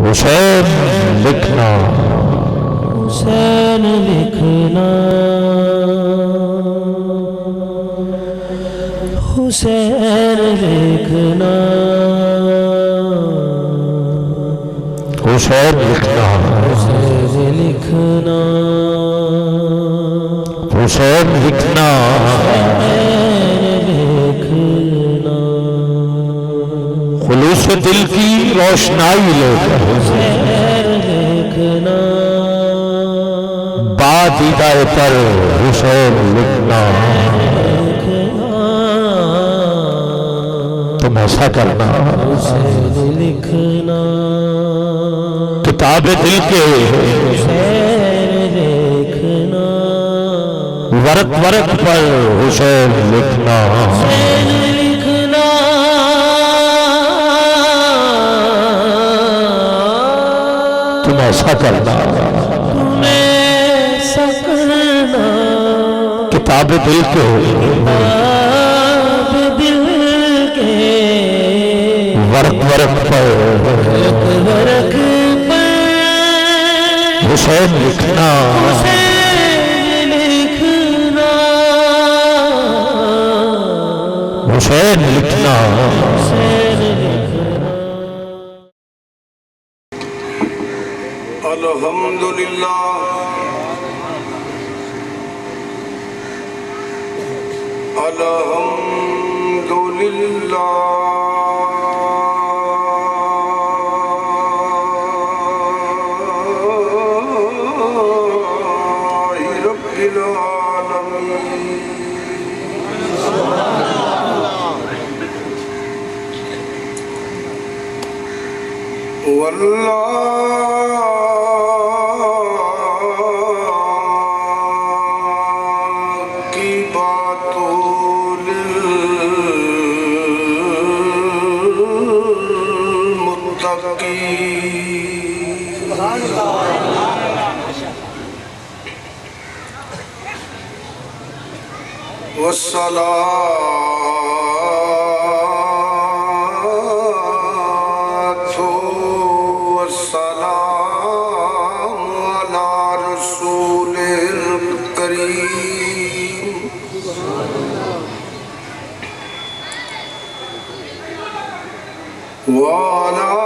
حسین لکھنا حسین لکھنا حسین لکھنا حسین لکھنا حسین لکھنا حسین لکھنا خلوص دل کی روشنائی لے کر بادیدہ پر حسین لکھنا تم ایسا کرنا حسین لکھنا کتاب دل کے حسین لکھنا ورق ورق پر حسین لکھنا حسین لکھنا تم ایسا کرنا تم ایسا کرنا کتاب دل کے کتاب دل کے ورق ورق پر ورق پر حسین لکھنا حسین لکھنا حسین لکھنا حسین لکھنا الحمدللہ الحمدللہ رب العالمین واللہ کی باتوں للمتقین والصلاة والسلام على رسول الكريم وعلى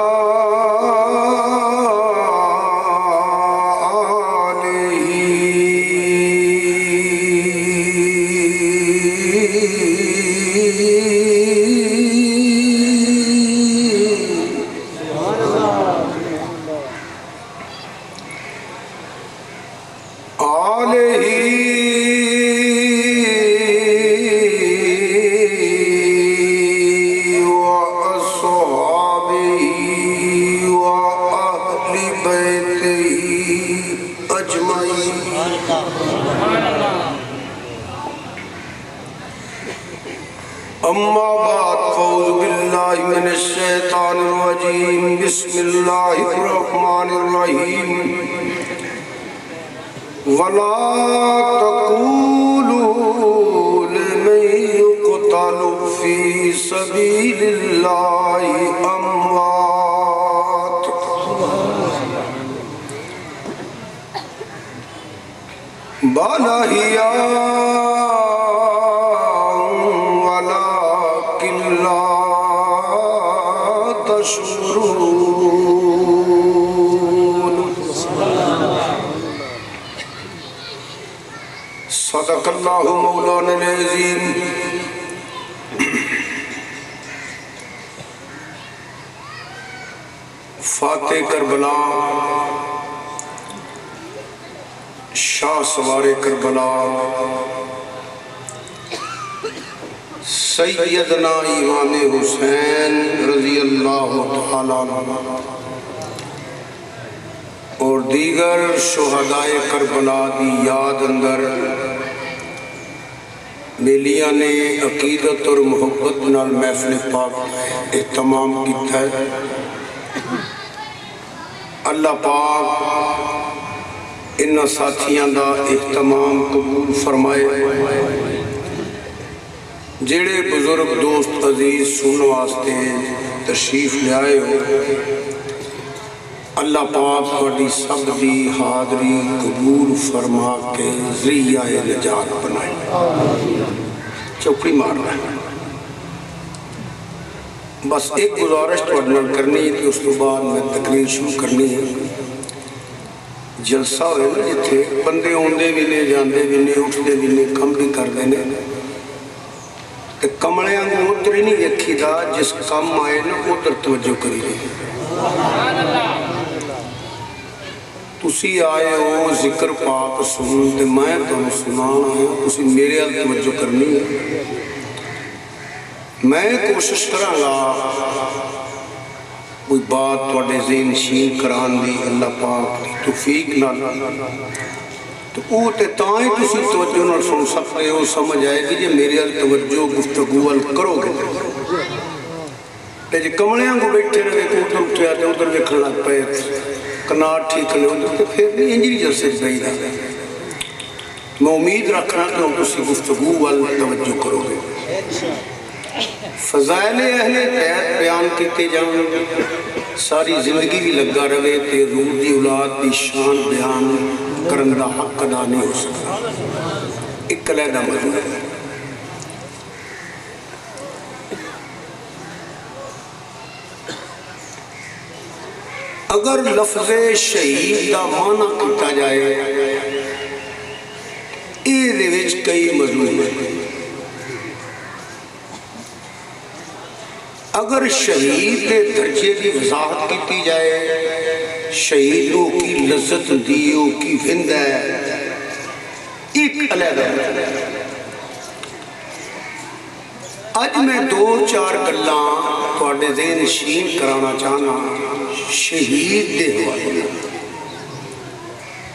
اما بعد فاعوذ باللہ من الشیطان الرجیم بسم اللہ الرحمن الرحیم ولا تقولوا لمن يقتل في سبيل الله اموات بل احیاء ولكن لا تشعرون صدق اللہ مولانا العظیم فاتح کربلا شاہ سوار کربلا سیدنا امام حسین رضی اللہ تعالیٰ عنہ اور دیگر شہدائے کربلا دی یاد اندر بیلیاں نے عقیدت اور محبت نال محفل پاک اہتمام کیتا ہے۔ اللہ پاک انہاں ساتھیاں دا اہتمام قبول فرمائے۔ جڑے بزرگ دوست عزیز سننے واسطے تشریف لے آئے ہو، اللہ پاک تھوڑی سب دی حاضری قبول فرما کے ذریعہ نجات بنائے. چوکڑی مارنا ہے. بس ایک گزارش تھوڑے نال کرنی ہے کہ اس تو بعد میں تقریر شروع کرنی ہے. جلسہ ہوئے نا جتھے بندے آندے بھی نے جاندے بھی نے اٹھتے بھی نے کم بھی کرتے نے تے کملے کو ادھر ہی نہیں ویکھی دا جس کم آئے نا ادھر توجہ کری دی. تسی آئے ہو ذکر پاک سنو تے میں تمہیں سنانا ہے تسی میرے حال توجہ کرنی ہے. میں کوشش کروں گا کوئی بات تھوڑے ذہن نشین کران دی اللہ پاک دی توفیق نال تو وہ تائیں تسی توجہ نال سن سکتے ہو سمجھ آئے گی جی میرے حال توجہ گفتگو وال کرو گے. جی کملیاں کو بیٹھے رہے تو ادھر اٹھے آتے ادھر دیکھنے لگ پے کناٹ ٹھیک لے ادھر تو پھر بھی انجری جلسے صحیح رہا. میں امید رکھنا کہ ہم تسی گفتگو وال توجہ کرو گے. فضائل اہل بیت بیان کیتے جاؤں ساری زندگی بھی لگا رہے تے روح دی اولاد دی شان بیان کرندہ حق ادا نہیں ہو سکتا. ایک علیحدہ موضوع ہے. اگر لفظ شہید دا معنی کیتا جائے اے دے وچ کئی مضمون ہیں. اگر شہید کے درجے کی وضاحت کی جائے شہیدوں کی لذت دیوں کی وند ہے ایک علیحدہ. اج میں دو چار گلاں تھوڑے ذہن نشین کرانا چاہنا شہید دے حوالے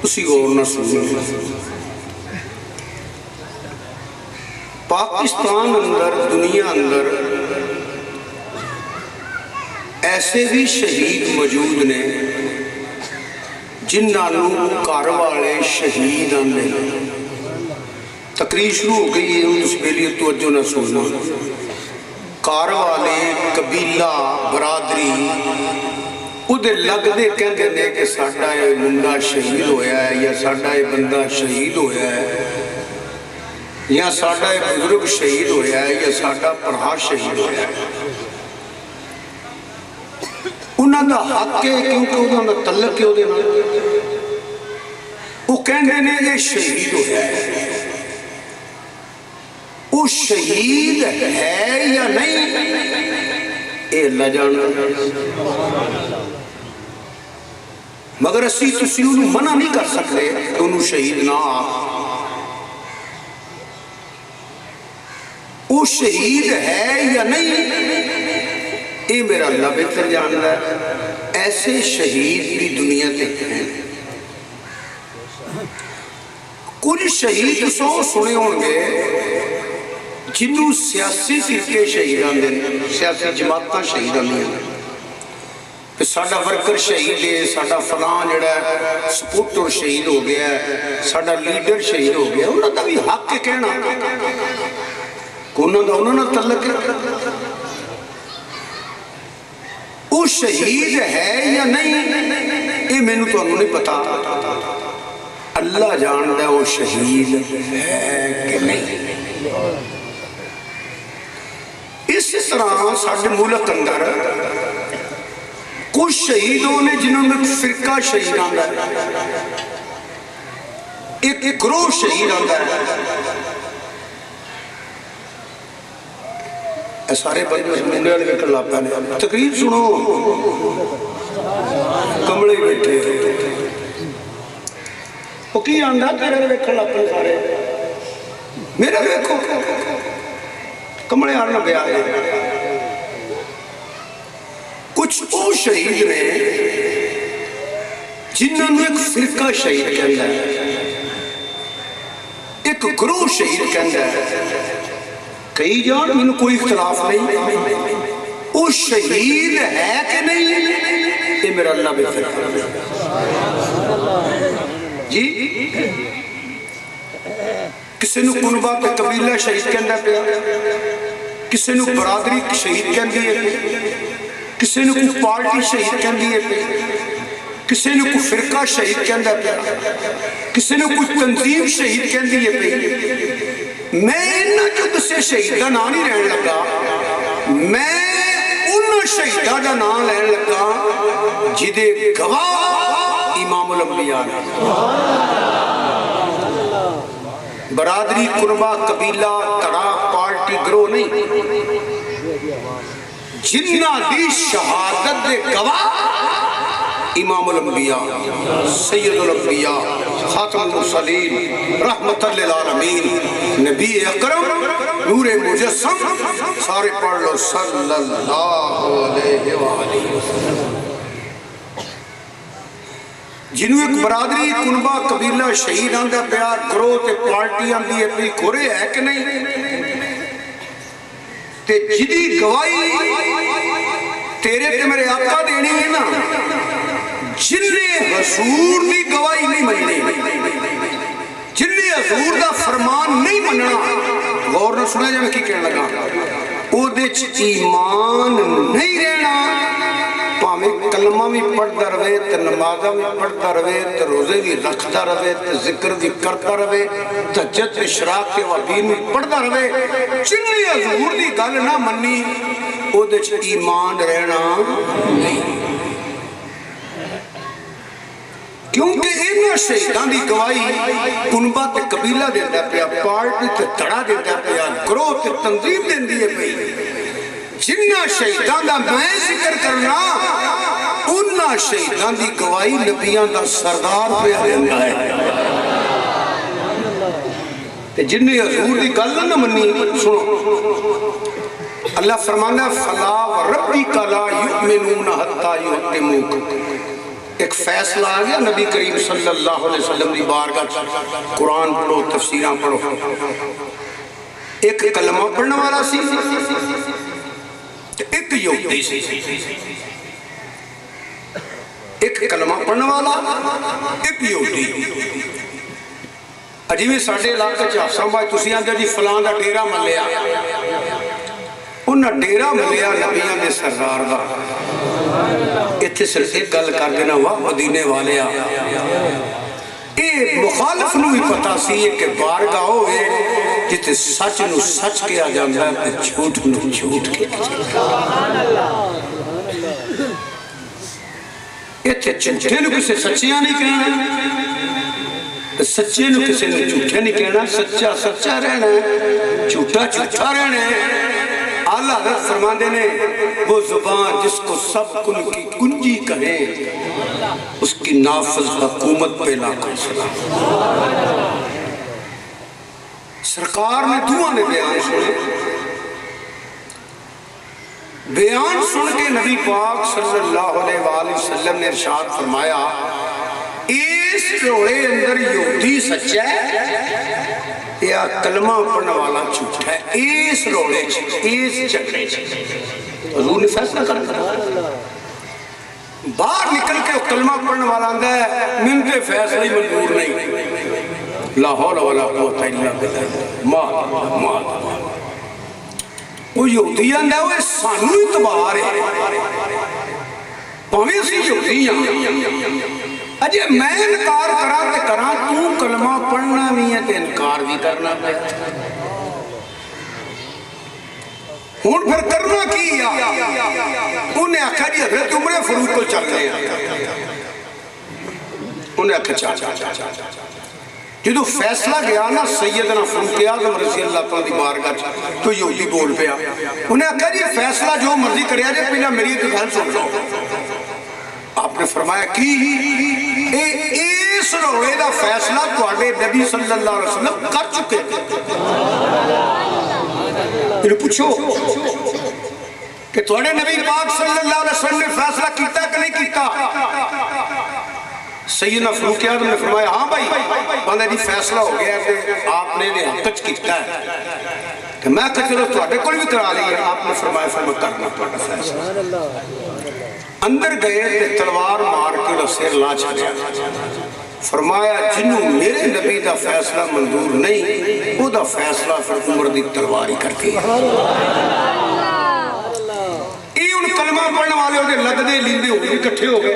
اسی غور نہ سنیں. پاکستان اندر دنیا اندر ایسے بھی شہید موجود نے جنہوں گھر والے شہید آندے. تقریر شروع ہو گئی ہے اس کے لیے توجہ نہ سننا. گھر والے قبیلہ برادری ادھر لگتے کہتے ہیں کہ ساڈا یہ منڈا شہید ہویا ہے یا ساڈا یہ بندہ شہید ہویا ہے یا ساڈا یہ بزرگ شہید ہویا ہے یا ساڈا پڑھا شہید ہویا ہے. انہاں دا حق ہے کیونکہ انہاں دا تعلق ہے وہ کہنے نے یہ شہید ہویا ہے. وہ شہید ہے یا نہیں اے اللہ جانا. مگر اسی تسی انہوں منع نہیں کر سکتے کہ انہوں شہید نہ وہ شہید ہے یا نہیں اے میرا اللہ بہتر جانتا ہے. ایسے شہید بھی دنیا تے ہیں. کچھ شہید سو سنے ہوں گے جنہوں سیاسی فرقے شہید آندے سیاسی جماعتاں شہید آندے کہ ساڈا ورکر شہید ہے ساڈا فلان جڑا ہے سپورٹر شہید ہو گیا ہے ساڈا لیڈر شہید ہو گیا. انہوں دا بھی حق ہے کہنا انہوں نے تعلق ہے. وہ شہید ہے یا نہیں یہ میں تو نہیں پتا. اللہ جانتا ہے وہ شہید ہے کہ نہیں. اس طرح ساڈے ملک اندر کچھ شہیدوں نے جنہوں نے فرقہ شہید آندا ہے ایک گروہ شہید آندا ہے. سارے بندے منڈے والے ویکھن لگ پے نے. تقریر سنو کملے بیٹھے وہ کی آندا تیرے ویکھن لگ پے سارے میرے ویکھو کملے آنا پیا. کچھ وہ شہید نے جنہوں نے ایک فرقہ شہید کہتا ہے ایک گروہ شہید کہتا ہے. کئی جان میں کوئی اختلاف نہیں. وہ شہید ہے کہ نہیں یہ میرا اللہ بہتر جی. کسی نے کنبہ پہ قبیلہ شہید کہنا پیا کسی نے برادری شہید کہن دیئے کسی نے کوئی پارٹی شہید کہن دیئے کسی نے کوئی فرقہ شہید کہندا پیا، کسی نے کوئی تنظیم شہید کہندی ہے پئی۔ میں انہاں جو دسے شہید دا نام نہیں رہن لگا، میں انہاں شہیداں دا نام لین لگا جدے گواہ امام الانبیاء نے۔ برادری، قربہ، قبیلہ، تڑا، پارٹی، گروہ نہیں، جنہ دی شہادت دے گواہ امام الانبیاء، سید الانبیاء، خاتم المرسلین، رحمت للعالمین، نبی اکرم، نور مجسم، سارے پڑھ لو صلی اللہ علیہ وآلہ وسلم۔ جنہوں ایک برادری، کنبہ، قبیلہ، شہید آندہ پیار، گروہ تے پارٹی آندی ہے پی کھورے ہے کہ نہیں؟ تے جدی گواہی تیرے تے میرے آقا دینی ہے نا، جن نے حضور دی گواہی نہیں مننی، جن نے حضور دا فرمان نہیں مننا، غور نہ سنا جائے میں کی کہنے لگا، او دے ایمان نہیں رہنا، پاہمیں کلمہ بھی پڑھتا رہے، تے نمازہ بھی پڑھتا رہے، تے روزے بھی رکھتا رہے، تے ذکر بھی کرتا رہے، تہجد اشراق کے وقین بھی پڑھتا رہے، جن نے حضور دی گل نہ مننی، او دے ایمان رہنا نہیں۔ کیونکہ انہاں شہیدان دی گواہی کنبہ تے قبیلہ دیتا پیا، پارٹی تے تڑا دیتا پیا، گروہ تے تنظیم دیندی ہے پئی۔ جنہ شہیدان دا میں ذکر کرنا، انہاں شہیدان دی گواہی نبیان دا سردار پہ دیندہ ہے۔ جنہیں حضور دی گل نہ منی، سنو اللہ فرمانا ہے فَلَا وَرَبِّكَ لَا يُؤْمِنُونَ حَتَّى يُحَكِّمُوكَ۔ ایک فیصلہ آ گیا نبی کریم صلی اللہ علیہ وسلم دی بارگاہ، قرآن پڑھو، تفسیرہ پڑھو۔ ایک کلمہ پڑھنے والا سی، ایک یہودی سی، ایک کلمہ پڑھنے والا، ایک یہودی۔ عجیبی ساڑھے علاقہ چاہساں بھائی تسی آندھے جی فلان دا ڈیرہ ملیا، انہاں ڈیرہ ملیا نبیاں دے سردار دا۔ اتھے صرف ایک گل کر دینا ہوا مدینے والے آ، اے مخالف نو بھی پتا سی کہ بارگاہ ہوئے جتے سچ نو سچ کیا جاندہ ہے تے جھوٹ نو جھوٹ کیا جاندہ ہے۔ اتھے جھوٹے نو کسے سچیاں نہیں کہنا، سچے نو کسے نو جھوٹے نہیں کہنا، سچا سچا رہنا ہے، جھوٹا جھوٹا رہنا ہے۔ اللہ حضرت فرماندے نے وہ زبان جس کو سب کن کی کنجی کہیں، اس کی نافذ حکومت پہ لاکھوں سلام۔ سرکار نے دعا نے بیان سنے، بیان سن کے نبی پاک صلی اللہ علیہ وآلہ وسلم نے ارشاد فرمایا اس روڑے اندر یہودی سچا ہے یا کلمہ پڑھنے والا جھوٹا ہے، اس روڑے اس چکرے حضور نے فیصلہ کر دیا۔ باہر نکل کے کلمہ پڑھنے والا آندہ ہے منتے فیصلہ ہی منظور نہیں، لا حول ولا قوت الا باللہ، مات وہ یہودی آندہ ہے وہ سانو اتبار ہے، پاویں سی یہودی آندہ اجے میں انکار کرا تے کرا، تو کلمہ پڑھنا نہیں ہے تے انکار بھی کرنا پہ، ہون پھر کرنا کیا؟ انہیں آکھا جی حضرت عمر فاروق کو چل رہے ہیں، انہیں آکھا چاہ جدو فیصلہ گیا نا سیدنا فاروق اعظم رضی اللہ تعالیٰ دی بارگاہ تو یہودی بول پیا، انہیں آکھا جی فیصلہ جو مرضی کریا جائے پہلے میری ایک گل سن لو۔ آپ نے فرمایا کی اس روڑے دا فیصلہ تواڈے نبی صلی اللہ علیہ وسلم کر چکے، انہیں پوچھو کہ تواڈے نبی پاک صلی اللہ علیہ وسلم نے فیصلہ کیتا کہ نہیں کیتا؟ سیدنا فاروق اعظم نے فرمایا ہاں بھائی بندہ جی فیصلہ ہو گیا کہ آپ نے حقیقت کیتا ہے، کہ میں کہا چلو تواڈے کول بھی کرا لیا۔ آپ نے فرمایا کرنا تواڈا فیصلہ۔ اندر گئے تے تلوار مار کے رسیر لا چھڑیا، فرمایا جنہوں میرے نبی دا فیصلہ منظور نہیں وہ دا فیصلہ پھر عمر دی تلواری کرتی ہے۔ یہ ان کلمہ پڑھنے والے ہوتے لگ دے لیندے ہوئے اکٹھے ہو گئے،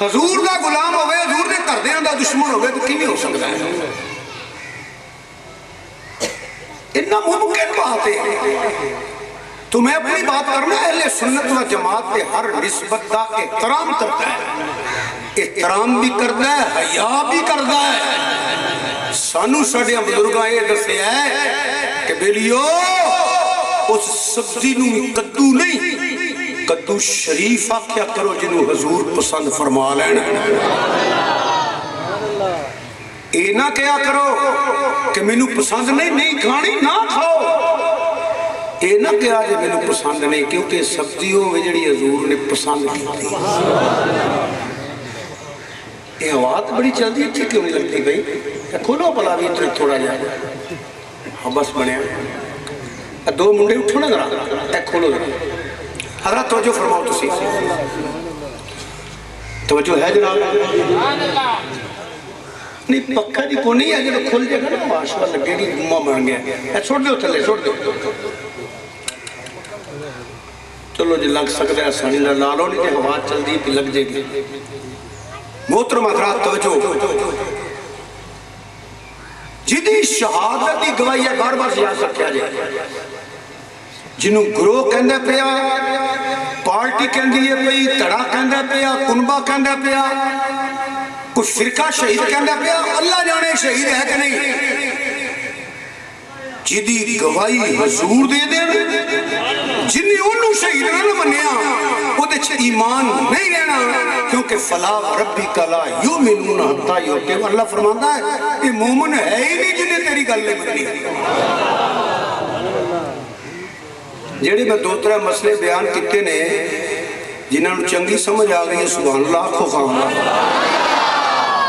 حضور دا غلام ہوئے حضور دے گھردیاں دا دشمن ہوئے تو کیویں ہو سکتا ہے؟ اتنا ممکن بات ہے. تو میں اپنی بات کرنا اہل سنت و جماعت پہ ہر نسبت دا احترام کرتا ہے، احترام بھی کرتا ہے، حیا بھی کرتا ہے. سانو ساڈیاں بزرگاں یہ دسیا ہے کہ بیلیو اس سبزی نو کدو نہیں کدو شریف آکھیا کرو جنہوں حضور پسند فرما لینا. اے نہ کیا کرو کہ مینوں پسند نہیں کھانی نہ کھاؤ. اے نہ کیا جے مینوں پسند نہیں کیونکہ سبزی ہوئے جڑی حضور نے پسند کی تھی. یہ آواز بڑی چلدی اچھی کیوں نہیں لگتی بھائی؟ کھولو بلا بھی تھوڑا جائے. ہاں بس بنیا دو منڈے اٹھو نا ذرا کھولو ذرا. حضرت توجہ فرماؤ تسی، توجہ ہے جناب؟ نہیں پکا جی کو نہیں ہے جب کھل جائے گا نا ماشاء اللہ لگے گی گمہ بن گیا. چھوڑ دیو تھلے چھوڑ دیو. چلو جی لگ سکتا ہے آسانی نہ لالو نہیں کہ آواز چل دی پھر لگ جائے گی. محترم حضرات توجہ، جدی شہادت دی گواہی ہے بار بار یاد رکھیا جائے. جنہوں گروہ کہندے پیا، پارٹی کہندی ہے پئی، تڑا کہندے پیا، کنبہ کہندے پیا، کچھ فرقہ شہید کہندے پیا، اللہ جانے شہید ہے کہ نہیں. جدی گواہی حضور دے دے جنہی انہوں شہید نہ منیا وہ دے چھے ایمان نہیں لینا، کیونکہ فلا ربی کلا یومنون حتی یوتے. اللہ فرماندہ ہے یہ مومن ہے ہی نہیں جنہیں تیری گل لے منی. جیڑے میں دو ترہ مسئلے بیان کتے نے جنہوں نے چنگی سمجھ آگئی ہے سبحان اللہ آنکھوں خام اللہ.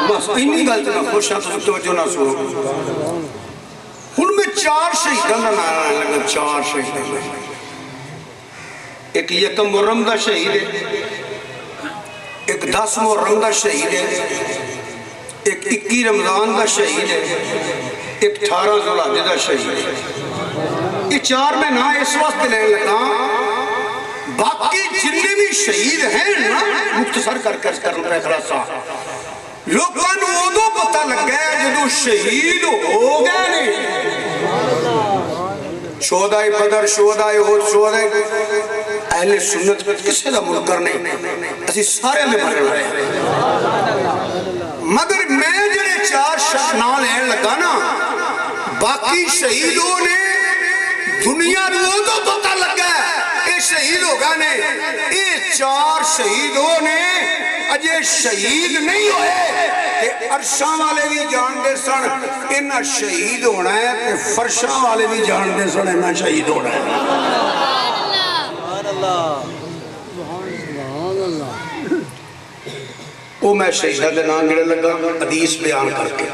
بس انہی گلت نہ خوش ہیں تو توجہ نہ سنو. ان میں 4 شہیدان کا نعرہ لگا، 4 شہیدان. ایک یکم محرم دا شہید ہے، ایک 10 محرم دا شہید ہے، ایک 21 رمضان دا شہید ہے، ایک 18 ذوالحجہ دا شہید ہے. یہ 4 میں نہ اس وقت لینے لگا. باقی جتنے بھی شہید ہیں نا مختصر کر کرنا خلاصہ لوگوں نے وہ پتہ لگ گیا جدو شہید ہو گئے نہیں. شہدائے بدر، شہدائے احد، شہدائے اہل سنت کسے دا منکر نہیں، اسی سارے میں مرے رہے ہیں. مگر میں جنہیں 4 نام لین لگا نا باقی شہیدوں نے دنیا وہ تو پتہ لگ گیا یہ شہید ہو گئے نے. یہ 4 شہیدوں نے اجے شہید نہیں ہوئے کہ عرشاں والے بھی جان دے سن انہا شہید ہونا ہے کہ فرشاں والے بھی جان دے سن انہا شہید ہونا ہے. وہ میں شہیدہ دے نام گرے لگا حدیث بیان کر کے.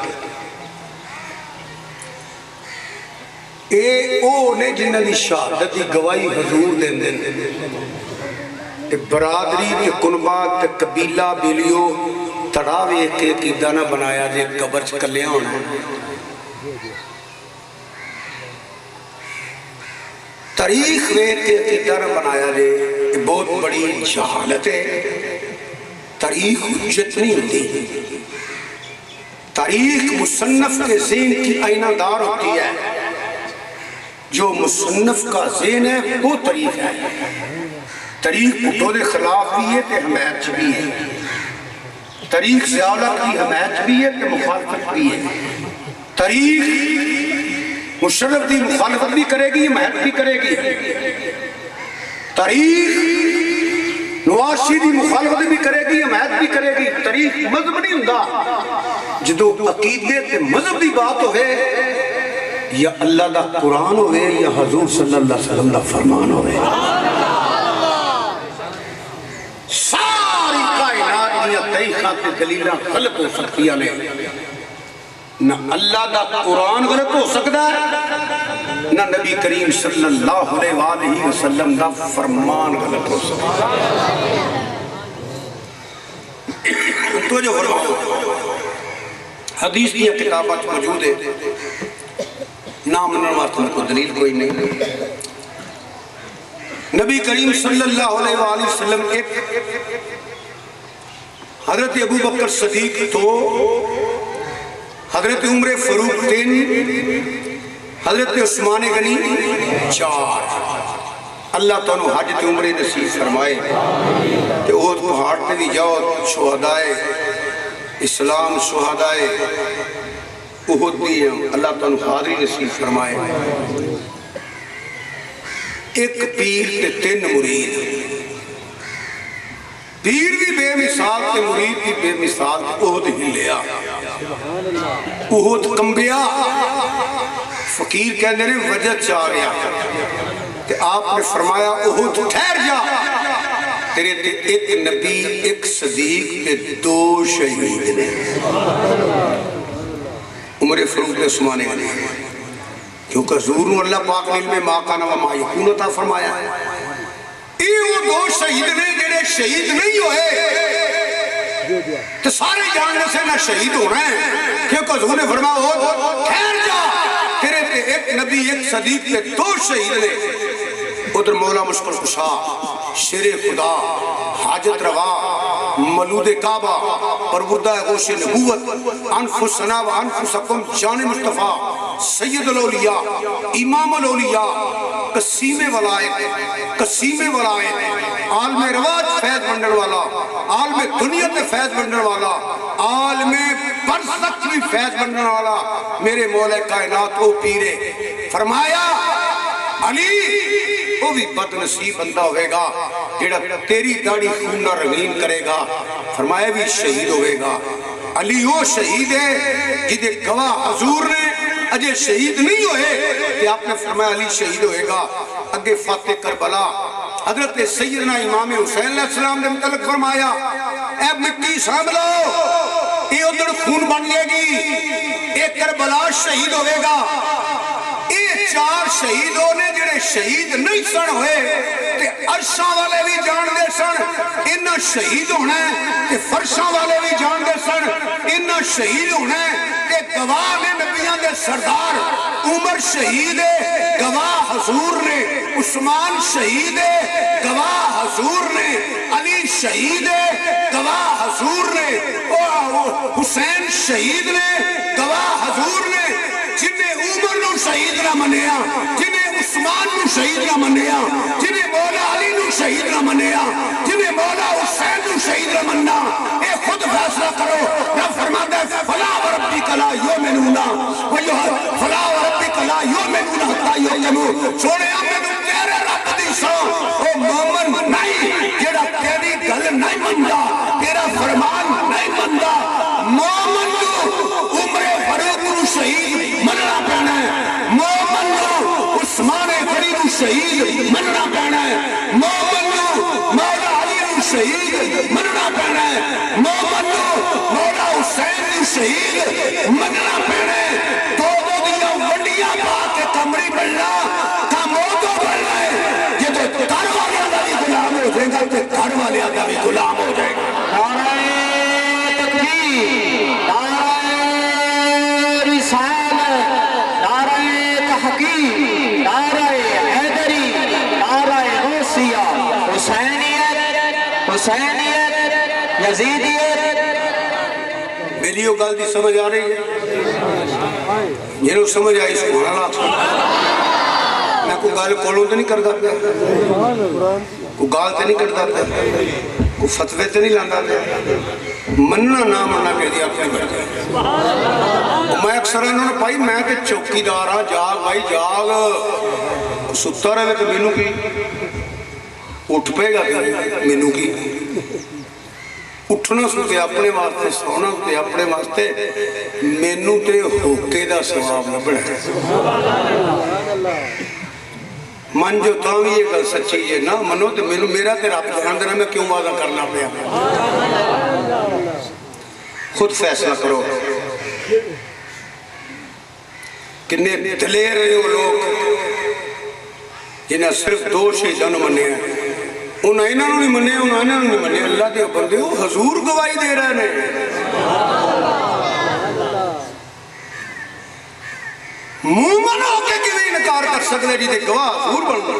اے او نے جنہ دی شہادت دی گواہی حضور دین دین برادری تے کنبہ تے قبیلہ بیلیو تڑاوے کے عقیدہ نہ بنایا جے قبر چکلیاں ہونا. تاریخ وے کے عقیدہ نہ بنایا جے بہت بڑی جہالت ہے. تاریخ حجت نہیں ہوتی. تاریخ مصنف کے ذہن کی آئینہ دار ہوتی ہے. جو مصنف کا ذہن ہے وہ تاریخ ہے. تاریخ پٹھو دے خلاف بھی ہے تے حمایت بھی ہے. تاریخ زیادت کی حمایت بھی ہے تے مخالفت بھی ہے. تاریخ مشرف دی مخالفت بھی کرے گی حمایت بھی کرے گی. تاریخ نواشی دی مخالفت بھی کرے گی حمایت بھی کرے گی. تاریخ مذہب نہیں ہوندا. جدو عقیدے تے مذہب دی بات ہوئے یا اللہ دا قرآن ہوئے یا حضور صلی اللہ علیہ وسلم دا فرمان ہوئے. ساری کائنات دیا تحقیقات دلیلہ غلط ہو سکتی ہے. نہ اللہ دا قرآن غلط ہو سکتا ہے نہ نبی کریم صلی اللہ علیہ وآلہ وسلم دا فرمان غلط ہو سکتا ہے. تو جو فرماؤ حدیث کی کتابات موجود ہے نام نواتن کو دلیل کوئی نہیں. نبی کریم صلی اللہ علیہ وآلہ وسلم ایک حضرت ابو بکر صدیق تو، حضرت عمر فاروق 3، حضرت عثمان غنی 4۔ اللہ تعالیٰ حج تے عمرے نصیب فرمائے کہ احد پہاڑ تے بھی جاؤ، شہدائے اسلام، شہدائے احد بھی اللہ تعالیٰ حاضری نصیب فرمائے۔ ایک پیر تے 3 مرید، پیر بھی بے مثال تے مرید بھی بے مثال تے احد ہی لیا، احد کمبیا۔ فقیر کہنے نے وجہ چاہ گیا کہ آپ نے فرمایا احد ٹھہر جا، تیرے تے ایک نبی، ایک صدیق تے 2 شہید نے، عمر فاروق تے عثمان غنی، کیونکہ حضور نے اللہ پاک نے علم ما کان و ما یکون عطا فرمایا۔ یہ وہ 2 شہید نے جڑے شہید نہیں ہوئے تو سارے جاننے سے نہ شہید ہو رہے ہیں، کیونکہ حضور نے فرمایا احد ٹھہر جا، تیرے تے ایک نبی، ایک صدیق تے 2 شہید نے۔ ادھر مولا مشکل کشا، شیر خدا، حاجت روا، ملود کعبہ، پروردہ غوث نبوت، انفسنا و انفسکم، جان مصطفیٰ، سید الاولیاء، امام الاولیاء، قسیم ولایت، قسیم ولایت، عالم رواج فیض بنڈر والا، عالم دنیا تے فیض بنڈر والا، عالم برزخ بھی فیض بنڈر والا، میرے مولا کائنات وہ پیرے فرمایا علی وہ بھی بد نصیب بندہ ہوئے گا جیڑا تیری داڑھی خون نہ رنگین کرے گا، فرمایا بھی شہید ہوئے گا۔ علی وہ شہید ہے جدے گواہ حضور نے اجے شہید نہیں ہوئے کہ آپ نے فرمایا علی شہید ہوئے گا۔ اگے فاتح کربلا حضرت سیدنا امام حسین علیہ السلام نے متعلق فرمایا اے مٹی سانب لو، یہ ادھر خون بن جائے گی، ایک کربلا شہید ہوئے گا۔ یہ 4 شہید ہونے جڑے شہید نہیں سن ہوئے تے عرشاں والے بھی جان دے سن انہاں شہید ہونا ہے، تے فرشاں والے بھی جان دے سن انہاں شہید ہونا ہے، تے گواہ نے نبیان دے سردار عمر شہید ہے، گواہ حضور نے، عثمان شہید ہے، گواہ حضور نے، علی شہید ہے، گواہ حضور نے، حسین شہید نے، گواہ حضور نے۔ جنہیں عمر نو شہید نہ منیا، جنہیں عثمان نو شہید نہ منیا، جنہیں مولا علی نو شہید نہ منیا، جنہیں مولا حسین نو شہید نہ مننا، اے خود فیصلہ کرو۔ رب فرماتا ہے فلا وربک لا یؤمنون فلا وربک لا یؤمنون حتی یحکموا، سونے میں تیرے رب دی سو او مومن نہیں جڑا تیری گل نہیں مندا، تیرا فرمان نہیں مندا۔ مومن نو عمر فاروق نو شہید مننا پینا ہے، مومن نو عثمان غنی نو شہید مننا پینا ہے، مومن نو مولا علی نو شہید مننا پینا ہے، مومن نو مولا حسین نو شہید مننا پینا ہے۔ دو دیاں وڈیاں پاک کمری بلنا کم دو بلنا ہے، یہ تو گھر والے دا بھی غلام ہو جائے گا، تو گھر والے دا بھی غلام ہو جائے گا۔ نعرہ تکبیر، نعرہ رسالت، نعرہ تحقیق، نعرہ حیدری، نعرہ غوثیہ، حسینیت، حسینیت، یزیدیت۔ میری وہ گل دی سمجھ آ رہی ہے؟ جنہوں سمجھ آئی سبحان اللہ۔ میں کوئی گال کولوں تے نہیں کرتا پیا، کوئی گال تے نہیں کرتا پیا، کوئی فتوے تے نہیں لاندا پیا، مننا نہ مننا کہ دی اپنی مرضی۔ میں اکثر انہوں نے پائی میں تے چوکیدار ہاں، جاگ بھائی جاگ، ستا رہے تو مینوں کی اٹھ پے گا، مینوں کی اٹھنا سوتے اپنے واسطے، سونا سوتے اپنے واسطے، مینوں تے ہوکے دا ثواب نہ بڑھے۔ من جو تاں یہ گل سچی ہے نہ منو تو میرا تے رب جان دینا میں کیوں وعدہ کرنا پیا۔ خود فیصلہ کرو۔ کتنے دلیر ہیں وہ لوگ جنہیں صرف 2 شہیدان منے ہیں، انہوں نہیں منے، انہوں نہیں منے، اللہ دے بندے وہ حضور گواہی دے رہے ہیں۔ مومن ہو کے کیوں انکار کر سکتے جی دے گواہ حضور بننا؟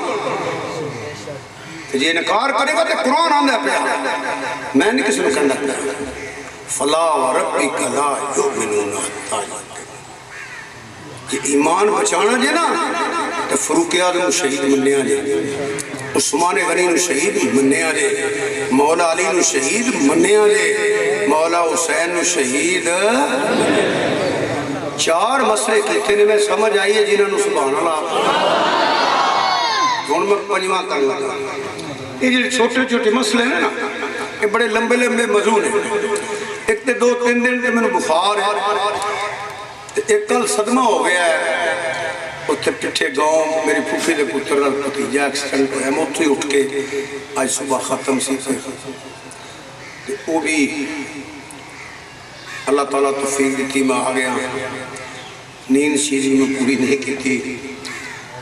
جی انکار کرے گا تو قرآن آندہ پہ میں نہیں کسی نے کہنا پہ فلا وربک لا یؤمنون حتی یہ ایمان بچانا جے نا تو فاروق اعظم شہید منیا جے عثمان غنی نو شہید منیا جے مولا علی نو شہید منیا جے مولا حسین نو شہید چار مسئلے کہتے ہیں میں سمجھ آئیے جنہوں نے سبحان اللہ ہوں میں پنجواں کر لگا یہ جو چھوٹے چھوٹے مسئلے ہیں نا یہ بڑے لمبے لمبے موضوع ہیں ایک تے 2-3 دن تے میں نے بخار ہے ایک کل صدمہ ہو گیا ہے اتھے پٹھے گاؤں میری پھوپھی دے پتر بھتیجا ایکسیڈنٹ ہویا میں اتھے اٹھ کے آج صبح ختم سی وہ بھی اللہ تعالیٰ توفیق دیتی میں آ گیا نیند چیزی میں پوری نہیں کی تھی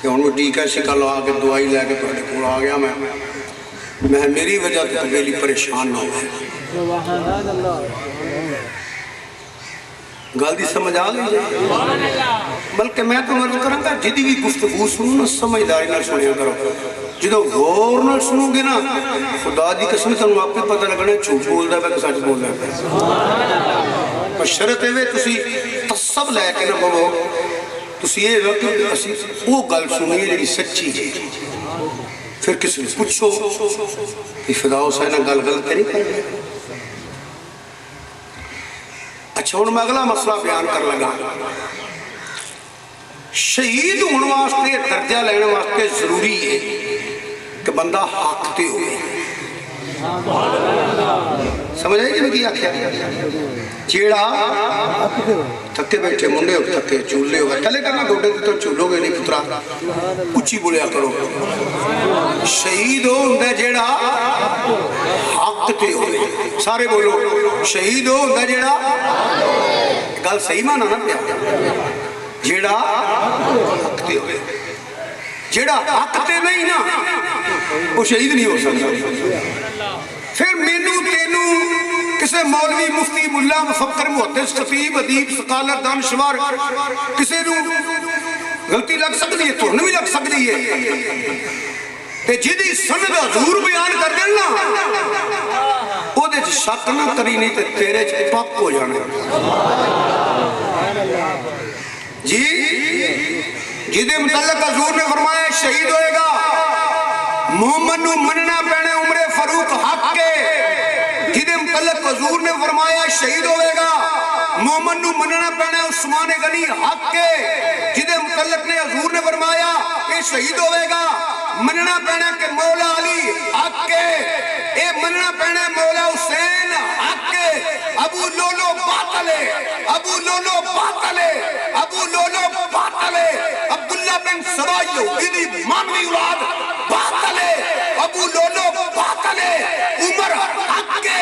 کہ انہوں نے ٹیکہ شکا لگا کے دوائی لے کے پڑھنے کو آ گیا میں میری وجہ تو میری پریشان نہ ہو گل دی سمجھ آ گئی بلکہ میں تو مرض کروں گا جدی بھی گفتگو سنوں نا سمجھداری نہ سنیا کرو جدو غور نہ سنو گے نا خدا دی قسم تنوں آپ کو پتہ لگنا جھوٹ بول رہا ہے کہ سچ بول رہا ہے پر شرط ہے تسی تصب لے کے نہ بولو تسی یہ وقت اسی وہ گل سنیے جڑی سچی ہے پھر کسی نے پوچھو کہ فدا حسین گل غلط نہیں کر رہے اچھا ہوں میں اگلا مسئلہ بیان کر لگا شہید ہونے واسطے درجہ لینے واسطے ضروری ہے کہ بندہ حق تے ہوئے سمجھ آئی جب کیا کیا چیڑا تھکے بیٹھے منڈے ہو تھکے چولے ہو گئے چلے کرنا گوڑے تو چولو گے نہیں پترا کچھ ہی بولیا کرو شہید ہو اندہ جیڑا حق تے ہوئے سارے بولو شہید ہو اندہ جیڑا گل صحیح مانا نا پیا جیڑا حق تے ہوئے جیڑا حق تے نہیں نا وہ شہید نہیں ہو سکتا پھر مینو تینو کسے مولوی مفتی ملا مفکر محدث خطیب ادیب سکالر دانشور کسے نو غلطی لگ سکتی ہے تو نہیں لگ سکتی ہے تے جدی سند حضور بیان کر دینا او دے شک نہ کری نہیں تے تیرے پاک ہو جانا جی جدے متعلق حضور نے فرمایا شہید ہوئے گا محمد نو مننا پہنے عمر فاروق حق کے جدے متعلق حضور نے فرمایا شہید ہوئے گا محمد نو مننا پہنے عثمان غنی حق کے جدے متعلق نے حضور نے فرمایا کہ شہید ہوئے گا مننا پہنے کہ مولا علی حق کے اے مننا پہنے مولا حسین حق کے ابو لولو باطلے ابو لولو باطلے ابو لولو باطلے عبداللہ بن سبا یہودی مانوی اولاد باطلے ابو لولو باطلے عمر حق کے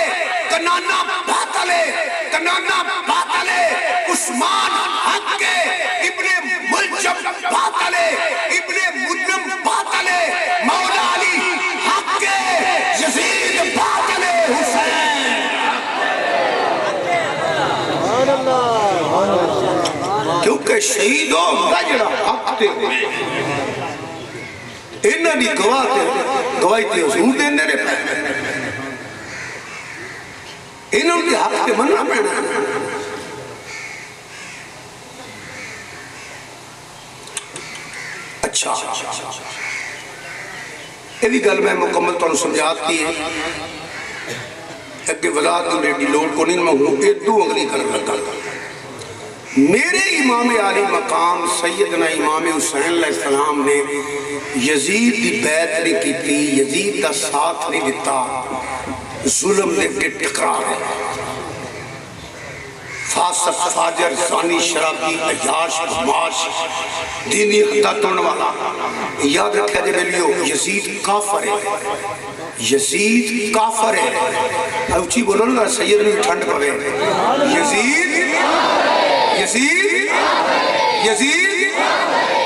کنانا باطلے عثمان حق کے ابن ملجم باطلے ابن مدرم باطلے مولا علی حق کے یزید باطلے حسین کیونکہ شہیدوں کا جڑا حق تے ہوئے انہاں دی گواہی تے حضور دیندے نے پے انہاں دے حق تے مننا پینا اچھا یہ بھی گل میں مکمل تو سمجھات کی ہے اگے وضاحت دی لوڑ کو نہیں میں ہوں دو اگلی کر لگا میرے امام عالی مقام سیدنا امام حسین علیہ السلام نے یزید دی بیعت نہیں کی تھی یزید دا ساتھ نہیں دیتا ظلم نے کے ٹکرار ہے فاسق فاجر زانی شرابی عیاش بدماش دینی حدہ توڑنے والا یاد رکھا جب لیو یزید کافر ہے یزید کافر ہے اوچی بولو نا سید نے ٹھنڈ پڑے یزید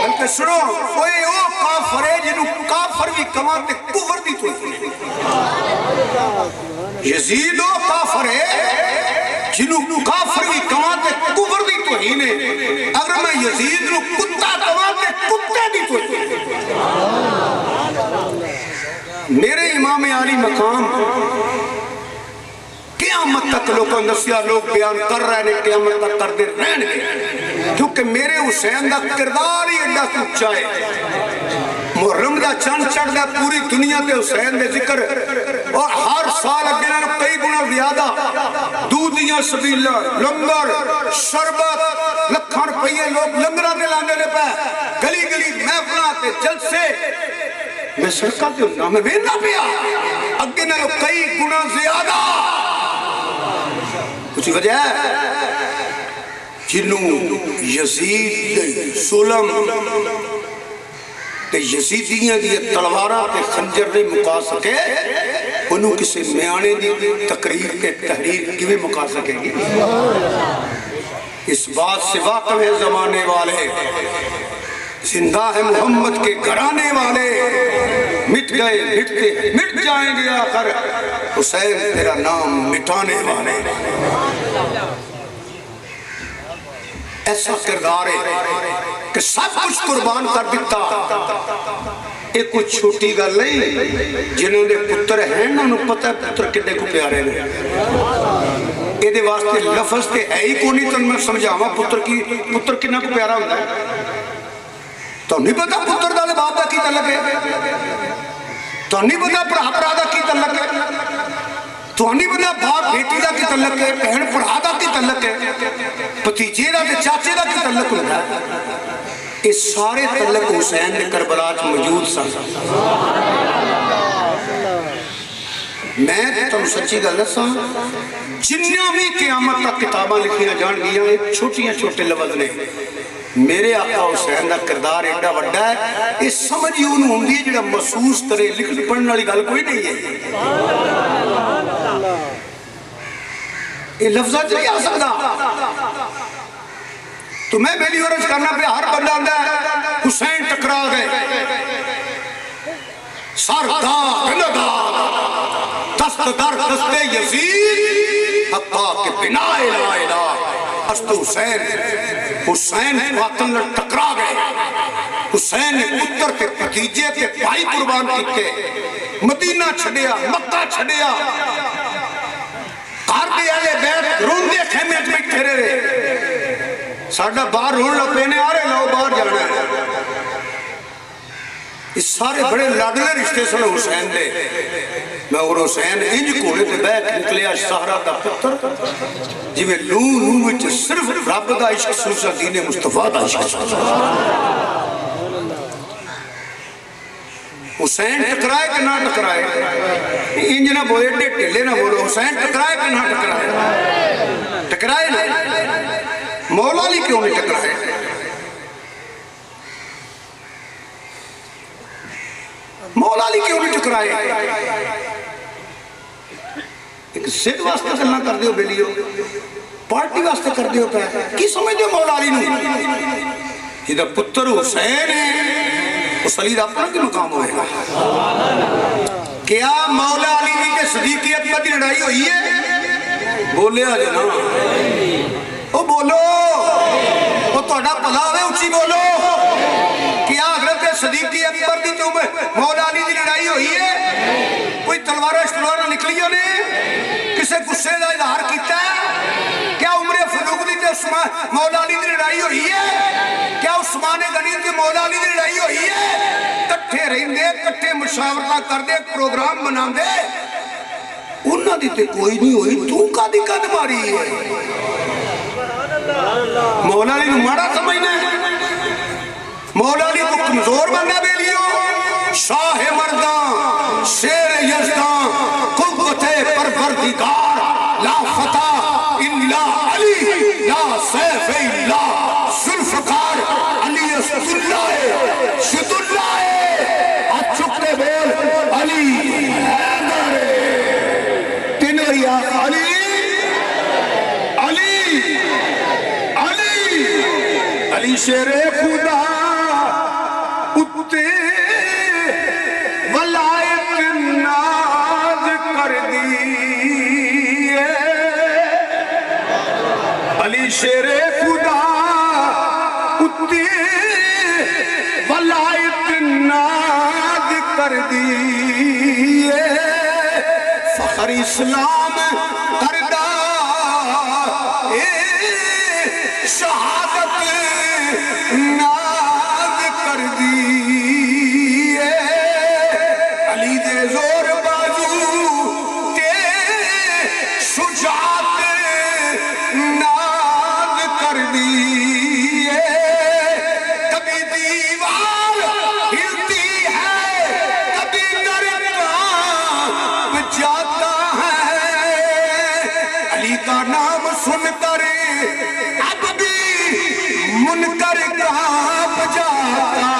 بلکہ سنو کوئی او کافر ہے جنہوں کافر بھی کماتے کفر دی تو یزید او کافر ہے جنہوں کافر بھی کماتے کفر دی تو ہی نے اگر میں یزید نو کتا کماتے کتے دی تو ہی میرے امام علی مقام قیامت تک لوگوں دسیا لوگ بیان کر رہے ہیں قیامت تک کر دے رہن گے کیونکہ میرے حسین دا کردار ہی ایڈا اونچا ہے محرم دا چند چڑھدا پوری دنیا تے حسین دے ذکر اور ہر سال اگے نال کئی گنا زیادہ دودھ دیاں سبیلاں لنگر شربت لکھاں روپیے لوگ لنگراں تے لاندے نے پے گلی گلی محفلاں تے جلسے میں سڑکاں تے ہوندا میں ویندا پیا اگے نال کئی گنا زیادہ کچھ وجہ ہے جنوں یزید ظلم تے یزیدیاں دی تلواراں تے خنجر نے مکا سکے انہوں کسی میانے دی تقریر تے تحریر کیویں مکا سکے گی اس بات سے واقف ہے زمانے والے زندہ ہے محمد کے گھرانے والے مٹ گئے مٹتے مٹ جائیں گے آخر حسین تیرا نام مٹانے والے ایسا کردار ہے کہ سب کچھ قربان کر دیتا ایک کچھ چھوٹی گل نہیں جنہوں نے پتر ہیں انہوں پتہ ہے پتر کنے کو پیارے نے یہ دے واسطے لفظ تے ہے ہی کو نہیں تن میں سمجھاواں پتر کنا کو پیارا ہوتا ہے تو نہیں پتا پتر دا باپ دا کی تعلق ہے تو نہیں پتا بھرا دا کی تعلق ہے تو نہیں پتا باپ بیٹی دا کی تعلق ہے بہن بھرا دا کی تعلق ہے بھتیجے دا تے چاچے دا کی تعلق ہوتا ہے اس سارے تعلق حسین نے کربلا وچ موجود سن میں تم سچی گل دساں جنیاں بھی قیامت تک کتاباں لکھیاں جان گیاں چھوٹیاں چھوٹے لفظ نے میرے آقا حسین دا کردار ایڈا وڈا ہے یہ سمجھ انہوں ہوندی ہے جڑا محسوس کرے لکھن پڑھنے والی گل کوئی نہیں ہے یہ لفظہ چلی آ سکتا تو میں بیلی ورج کرنا پہ ہر بندہ آندہ ہے حسین ٹکرا گئے سر داغ نداغ دست در دست یزید حقا کے بنا الہ الہ است حسین حسین قاتل نے ٹکرا گئے حسین نے پتر کے بھتیجے کے بھائی قربان کیتے مدینہ چھڑیا مکہ چھڑیا گھر دے اہل بیت روندے خیمے وچ بیٹھے رہے ساڈا باہر رون لپینے آ رہے لو باہر جانا ہے اس سارے بڑے لاڈلے رشتے سن حسین دے میں اور حسین انج کوڑے تے بیٹھ نکلیا سہرا دا پتر جی میں لوں وچ صرف رب دا عشق سوچا دین مصطفیٰ دا عشق سوچا حسین ٹکرائے کہ نہ ٹکرائے انج نہ بولے ٹھلے نہ بولو حسین ٹکرائے کہ نہ ٹکرائے ٹکرائے نہ مولا علی کیوں نہیں ٹکرائے مولا علی کیوں نہیں ٹکرائے ایک زد واسطے کرنا کر دیو بیلیو پارٹی واسطے کر دیو پہ کی سمجھ دیو مولا علی نہیں جدہ پتر حسین ہے اس علی دا اپنا کی مقام ہوئے گا کیا مولا علی نہیں کہ صدیقی اکبر دی لڑائی ہوئی ہے بولے آجے نا او بولو او توڑا پلا ہوئے اچھی بولو کیا حضرت صدیقی اکبر دی تو مولا علی دی لڑائی ہوئی ہے کوئی تلوارہ اشتلوارہ نکلی ہو نے کسے غصے دا اظہار کیتا ہے کیا عمر فاروق دی تے مولا علی دی لڑائی ہوئی ہے کیا عثمان غنی دی مولا علی دی لڑائی ہوئی ہے کٹھے رہندے کٹھے مشاورتہ کر دے پروگرام بنا دے انہاں دی تے کوئی نہیں ہوئی تو کا دی قد ماری ہے مولا علی نو مارا سمجھنا ہے مولا علی کو کمزور بندہ بے لیو شاہ مردان شیر یزدان قوت پروردگار لا فتح الا علی لا سیف الا ذوالفقار علی اسد اللہ شد اللہ ہاتھ چکتے بول علی حیدر تینوں یا علی علی علی علی شیر خدا اتے ولایت ناز کر دیئے علی شیر خدا اتے ولایت ناز کر دیئے اسلام کردہ شہادت ناز کر دی علی دے زور بازو تے شجاعت ناز کر دی کبھی دیوار ہلتی ہے کبھی در کانپ جاتا ہے علی کا نام سن کر اب بھی منکر کانپ جاتا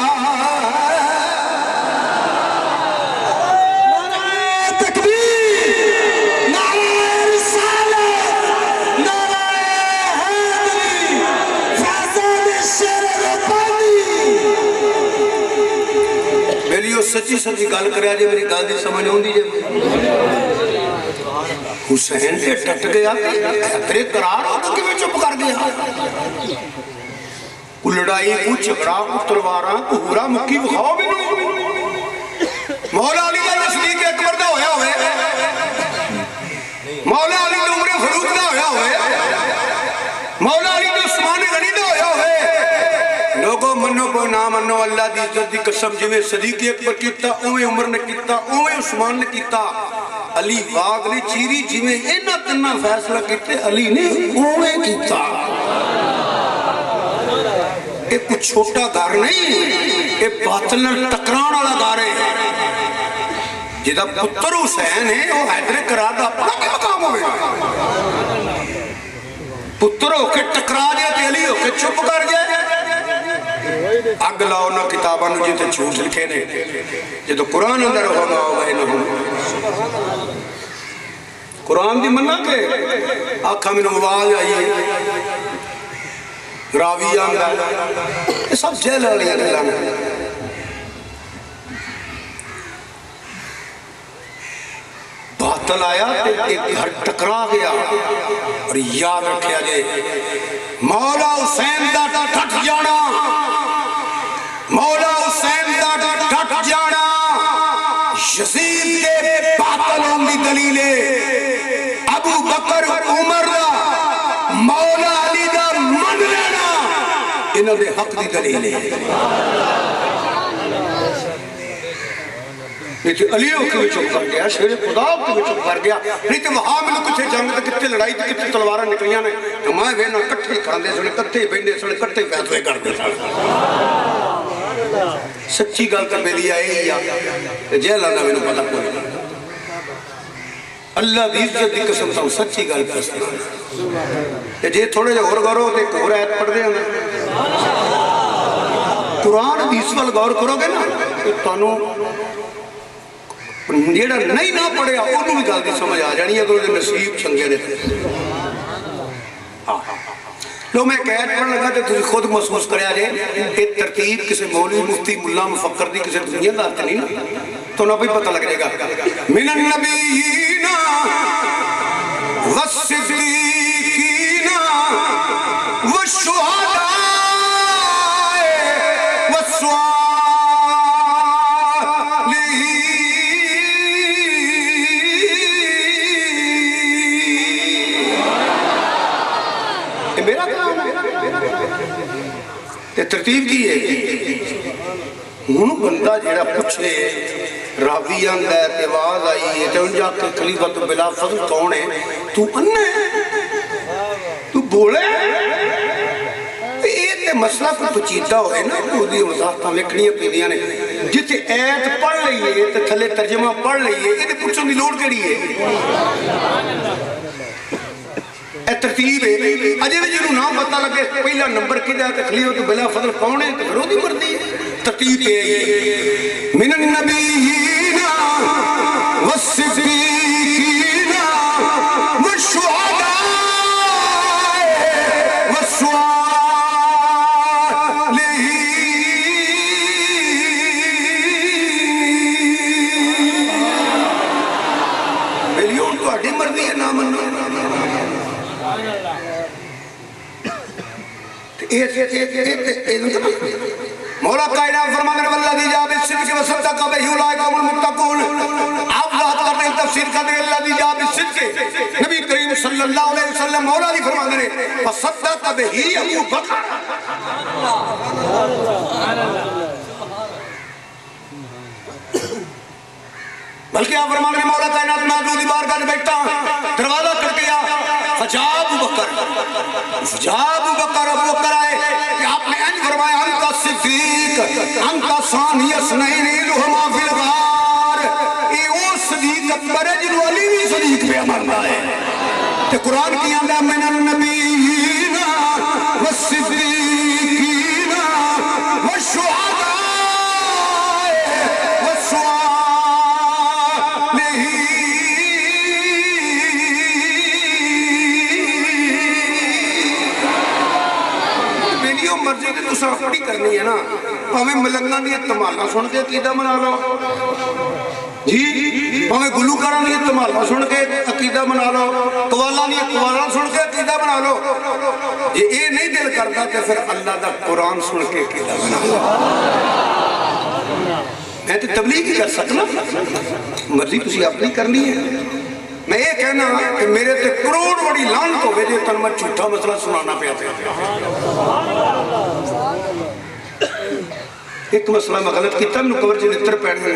سچی سچی گل کریا جی میری گل دی سمجھ ہوندی جی حسین تے ٹٹ گیا تیرے قرار ہو تو کیویں چپ کر گیا کو لڑائی کو جھگڑا کو تلواراں کو ہورا مکی بخاؤ مینوں مولا علی دا صدیق اکبر دا ہویا ہوئے مولا علی دا عمر فاروق دا ہویا ہوئے مولا علی دا عثمان غنی دا ہویا ہوئے لوگوں منو کو نہ منو اللہ دی عزت دی قسم جویں صدیق اکبر کیتا اویں عمر نے کیتا اویں عثمان نے کیتا علی باغ نے چیری جویں انہاں تناں فیصلہ کیتے علی نے اویں کیتا اے کوئی چھوٹا گھر نہیں اے باطل نال ٹکران والا گھر ہے جدا پتر حسین ہے وہ حیدر کرار دا اپنا کیا مقام ہوئے پتر ہو کے ٹکرا جائے تے علی ہو کے چپ کر جائے اگ لاؤ نہ کتاباں نو جتے جھوٹ لکھے نے جے تو قرآن اندر ہونا ہو گئے نہ ہوں قرآن دی منہ کے آنکھا میں نمواز آئی راوی آنگا یہ سب جیل آلی اللہ نے باطل آیا ایک گھر ٹکرا گیا اور یاد رکھیا جے مولا حسین دا ٹھٹ جانا مولا حسین دا ٹھٹ جانا یزید کے باطلوں کی دلیل ابو بکر عمر دا مولا علی دا من لینا انہوں نے حق دی دلیل لیکن علی ہو کے چپ کر گیا شیر خدا ہو کے چپ کر گیا نہیں تو وہاں میں کچھ جنگ تے کتے لڑائی تے کتے تلواریں نکلیاں نے تو میں وینا کٹھے کھاندے سنے کتے بیندے سنے کتے فیصلے کردے سنے سچی گل تے میری آئی یا جیل آنا میں نے پتہ کوئی اللہ دی عزت دی قسم تھا سچی گل کرتے جے تھوڑے جے غور کرو تے ایک اور آیت پڑھ دے ہمیں قرآن حدیث وال غور کرو گے نا تو تانوں جیڑا نہیں نہ پڑھیا انہوں بھی گل دی سمجھ آ جانی ہے کہ نصیب چنگے رہتے لو میں قید پڑھ لگا تو تجھے خود محسوس کریا جائے ایک ترتیب کسی مولوی مفتی ملا مفکر دی کسی دنیا دارت نہیں نا تو نہ بھی پتہ لگ جائے گا من النبیین والصدیقین والشہداء والصالحین ترتیب کی ہے ہوں بندہ جیڑا پوچھے راوی آنگا ہے تیواز آئی ہے تو ان جا کے خلیفۃ بلا فضل کون ہے تو انہیں تو بولے یہ تے مسئلہ کو پچیدہ ہوئے نا وہ دی وضاحتاں لکھنی پیدیاں نے جتے ایت پڑھ لئیے تے تھلے ترجمہ پڑھ لئیے یہ تے پوچھوں دی لوڑ کری ہے اے ترتیب ہے اجے بھی جنہوں نام پتہ لگے پہلا نمبر کی جاتے خلیفۃ بلا فضل کون ہے تو پھر وہ دی مردی ہے ترتیب ہے من النبیین والصدیقین والشہداء والصالحین ملیون تو اڈی مردی ہے نام مولا کائنات فرماتے ہیں والذی جاء بالصدق وصدق بہ اولئک هم المتقون. آپ ذات کرتے ہیں تفسیر کرتے ہیں الذی جاء بالصدق، نبی کریم صلی اللہ علیہ وسلم مولا بھی فرماتے ہیں وصدق بہ ابو بکر. بلکہ آپ فرماتے ہیں مولا کائنات میں حضور دی بارگاہ میں بیٹھا دروازہ کھڑکیا فجاء ابو بکر. ابو بکر آئے کہ آپ نے ان فرمایا انت صدیق انت ثانی اثنین لہما فی الغار. یہ وہ صدیق اکبر ہے جنہوں علی بھی صدیق پہ امرنا ہے. کہ قرآن کی آندہ من النبیین والصدیقین والشہداء مرضی کی تو سرپڑی کرنی ہے نا. ہمیں ملنگاں دی تمالا سن کے عقیدہ بنا لو جی، ہمیں گلوکاراں دی تمالا سن کے عقیدہ بنا لو، قوالاں دی قوالاں سن کے عقیدہ بنا لو. یہ نہیں دل کرتا کہ پھر اللہ دا قرآن سن کے عقیدہ بنا لو. میں تو تبلیغ ہی کر سکنا، مرضی تسی اپنی کرنی ہے. میں یہ کہنا کہ میرے تے کروڑ بڑی لعنت ہوئے جو تن میں جھوٹا مسئلہ سنانا پیا تھا. ایک مسئلہ میں غلط کیتا میں کور جی نتر پیڑنے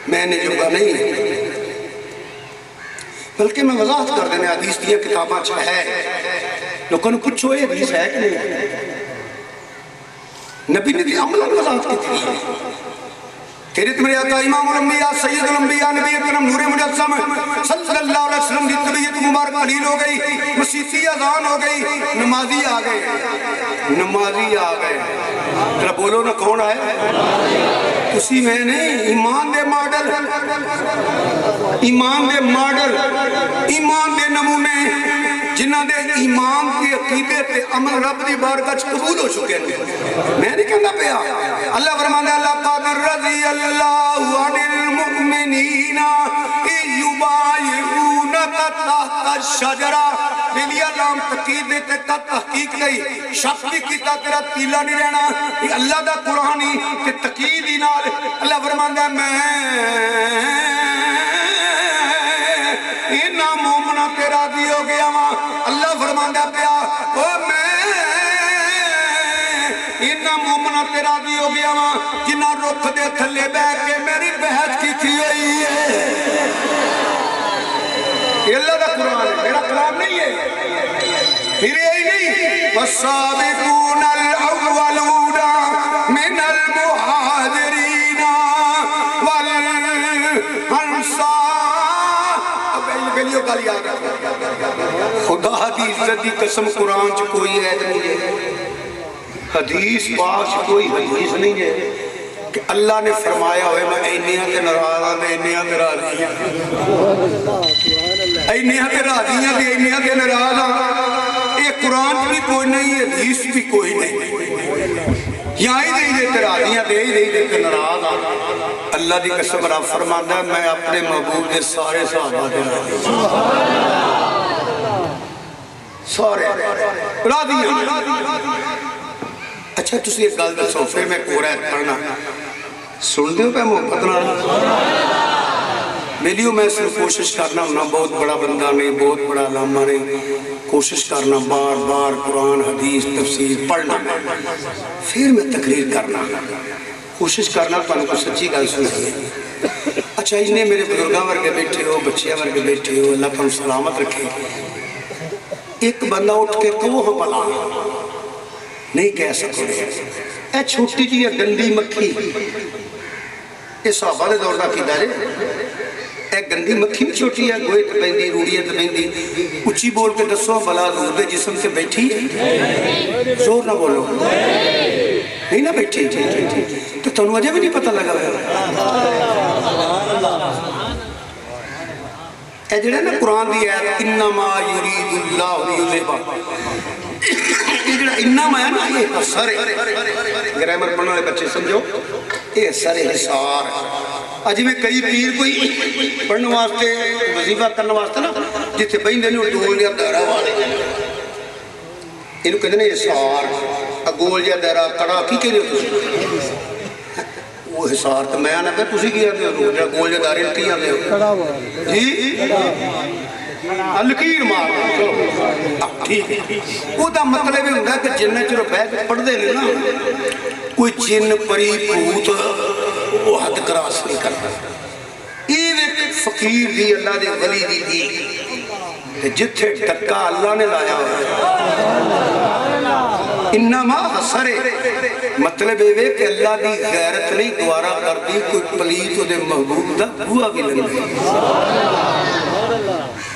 میں نے جنگا نہیں ہے، بلکہ میں وضاحت کر دینے حدیث دیا کتاباں چھا ہے. لوگوں نے پوچھو یہ حدیث ہے کہ نہیں؟ نبی نے دی عملہ وضاحت کی تھی. تیرے تمہیں آقا امام الانبیاء سید الانبیاء نبی اکرم نور مجسم صلی اللہ علیہ وسلم دی طبیعت مبارک حلیل ہو گئی، مسیحی اذان ہو گئی، نمازی آ گئے. ترہ بولو نا کون آئے؟ کسی میں نے ایمان دے ماڈل، ایمان دے نمونے جنہ دے ایمان کی عقیدے تے عمل رب دی بارگاہ قبول ہو چکے ہیں. میں نہیں کہنا پیا. اللہ فرمانے اللہ قادر رضی اللہ عن المؤمنین یبایعونک تحت الشجرہ. لیلیا لام تقید دیتے کا تحقیق نہیں، شک بھی کیتا تیرا تیلا نہیں رہنا. یہ اللہ دا قرآنی تے تقید ہی نال. اللہ فرمانے میں اینا مومنہ تیرا دی ہو گیا ماں. اللہ فرماندہ پیا او میں اینا مومنہ تیرا دی ہو گیا ماں جنہ رکھ دے تھلے بیٹھ کے میری بحث کی تھی ہوئی ہے. یہ اللہ دا قرآن ہے، میرا کلام نہیں ہے. پھر یہی نہیں وَالسَّابِقُونَ الْأَوَّلُونَ مِنَ الْمُحَاجِرِينَ وَالْأَنصَارِ. بلیوں کا لیا گیا خدا دی عزت دی قسم قرآن چ کوئی عید نہیں ہے، حدیث پاک کوئی حدیث نہیں ہے کہ اللہ نے فرمایا ہوئے میں اینیاں تے ناراض ہاں تے اینیاں تے راضی ہاں، اینیاں تے راضی ہاں تے اینیاں تے ناراض ہاں. یہ قرآن بھی کوئی نہیں، حدیث بھی کوئی نہیں. یہاں ہی دے تے راضی ہاں تے دے تے ناراض ہاں. اللہ دی قسم رب فرماتا ہے میں اپنے محبوب دے سارے صحابہ دے راضی سارے راضی ہاں. اچھا تسی ایک گل دسو پھر میں قرآن پڑھنا سن دیو پہ محبت نہ میلیوں. میں صرف کوشش کرنا ہونا، بہت بڑا بندہ نہیں، بہت بڑا علامہ نہیں. کوشش کرنا بار بار قرآن حدیث تفسیر پڑھنا، پھر میں تقریر کرنا. کوشش کرنا تو انہوں کو سچی گل سنی. اچھا انہیں میرے بزرگاں ورگے بیٹھے ہو، بچیاں ورگے بیٹھے ہو، اللہ کو سلامت رکھے. ایک بندہ اٹھ کے کہو ہم پلا نہیں کہہ سکتے. اے چھوٹی جی گندی مکھی، یہ صحابہ دے دور دا کی دارے. اے گندی مکھی بھی چھوٹی ہے، گوئے تے بیندی، روڑیے تے بیندی. اچھی بول کے دسو بلا حضور دے جسم سے بیٹھی ہے؟ زور نہ بولو. نہیں نہ بیٹھی تو تنو اجے بھی نہیں پتہ لگا ہے. اے جڑے نا قرآن دی آیت انما یرید اللہ لیذہب، یہ جڑا انما ہے نا یہ سر گرامر پڑھنے والے بچے سمجھو یہ سر حصار. اج میں کئی پیر کوئی پڑھنے واسطے وظیفہ کرنے واسطے نا جتھے بہندے نے ڈول لیا دارا والے انہوں کہتے ہیں حصار. گول جہا دائرہ کڑا کی کہہ رہے ہو تسی؟ وہ حصار تو میں آنا پہ تسی کی آتے ہو جہاں گول جہا دائرہ کی آتے ہو جی لکیر مار چلو ٹھیک ہے وہ دا مطلب ہے ہوتا ہے کہ جنہ چلو بیٹھ پڑھ دے لینا کوئی جن پری پوت وہ حد کراس نہیں کرتا یہ ایک فقیر دی اللہ دے ولی دی جتھے ٹکا اللہ نے لایا انما حسرے مطلب ہے کہ اللہ دی غیرت نہیں دوارہ کر دی کوئی پلیت دے محبوب دا بوا بھی لگ دی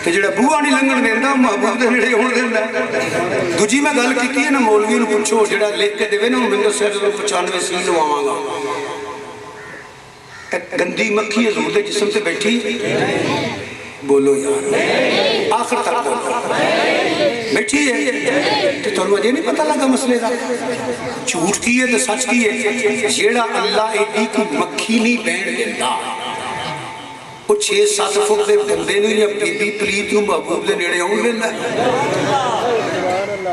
کہ جڑا بوا نہیں لنگن دیندہ محبوب دے نیڑے ہون دیندہ دوجی میں گل کی ہے نا مولوی نو پوچھو جڑا لکھ کے دیوے نا مندر صاحب 95 سی لواواں گا ایک گندی مکھی حضور دے جسم سے بیٹھی بولو یار آخر تک بولو بیٹھی ہے تو تمہیں مجھے نہیں پتہ لگا مسئلے کا جھوٹ کی ہے تو سچ کی ہے جیڑا اللہ ایڈی کی مکھی نہیں بین دیندہ وہ 6-7 فٹ دے بندے نہیں یا بی بی پلیت ہوں محبوب دے نیڑے ہوں لینا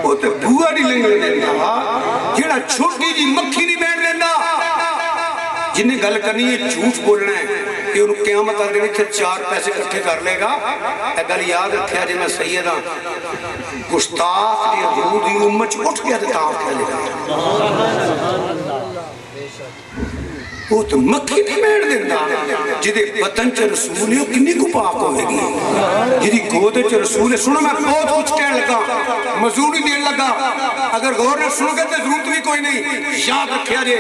وہ تو بھوہ نہیں لنگل دینا جیڑا چھوٹی جی مکھی نہیں بین دینا جنہیں گل کرنی ہے جھوٹ بولنا ہے کہ انہوں قیامت آگے نہیں تھے 4 پیسے کٹھے کر لے گا اے گل یاد رکھیا جی میں سیدہ گستاخ دی حضور دی امت اٹھ گیا تھا آپ کہہ لے گا وہ تو مکھی نہیں بیٹھ دینا جدے وطن چے رسول ہے کنی کو پاک ہوئے گی جدی گودے چے رسول ہے سنو میں بہت کچھ کہنے لگا مزوری دین لگا اگر غور نے سنو گے تو ضرورت بھی کوئی نہیں یاد رکھیا جے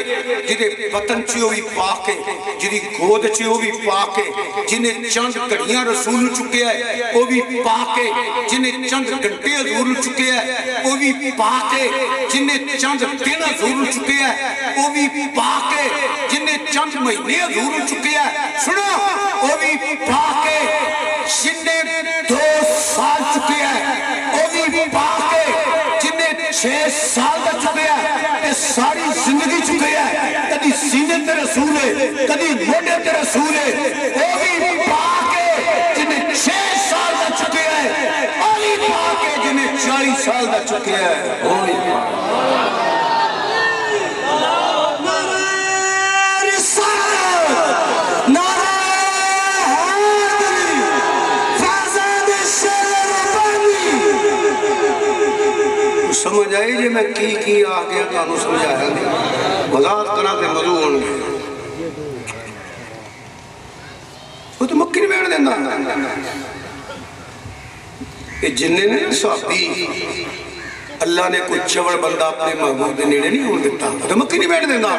جدے وطن چے ہوئی پاک ہے جدی گود چے ہوئی پاک ہے جنہیں چند کڑیاں رسول چکے ہیں وہ بھی پاک ہے جنہیں چند گھنٹے حضور چکے ہیں وہ بھی پاک ہے جنہیں چند دن حضور چکے ہیں وہ بھی پاک ہے جنہیں چند مہینے حضور چکے ہیں سنو وہ بھی پاک ہے جنہیں 2 سال چکے ہیں وہ بھی پاک ہے جنہیں 6 سال دا چکے ہیں یہ ساری زندگی چکے ہیں کدی سینے تے رسول ہے کدی موڈے تے رسول ہے وہ بھی پاک ہے جنہیں 6 سال دا چکے ہیں وہ بھی پاک ہے جنہیں 40 سال دا چکے ہیں وہ بھی پاک سمجھ آئی جی میں کی آگیا کانو سمجھایا نہیں وضاحت کرا تے مضوع ہوں گے وہ تو مکھی نہیں بیٹھ دینا یہ جننے نے صحابی اللہ نے کوئی چوڑ بندہ اپنے محبوب دے نیڑے نہیں ہون دیتا تو مکھی نہیں بیٹھ دینا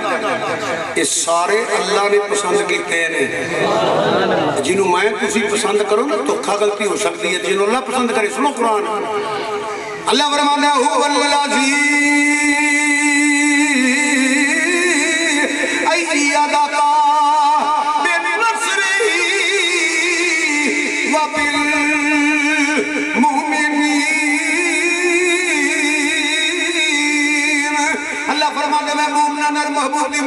یہ سارے اللہ نے پسند کیتے ہیں جنہوں میں تسی پسند کرو نا تو کھا غلطی ہو سکتی ہے جنہوں اللہ پسند کرے سنو قرآن اللہ فرماتا ہے هو الذی ایدک بنصرہ وبالمؤمنین اللہ فرماتا ہے میں مومنان اور محبوب دی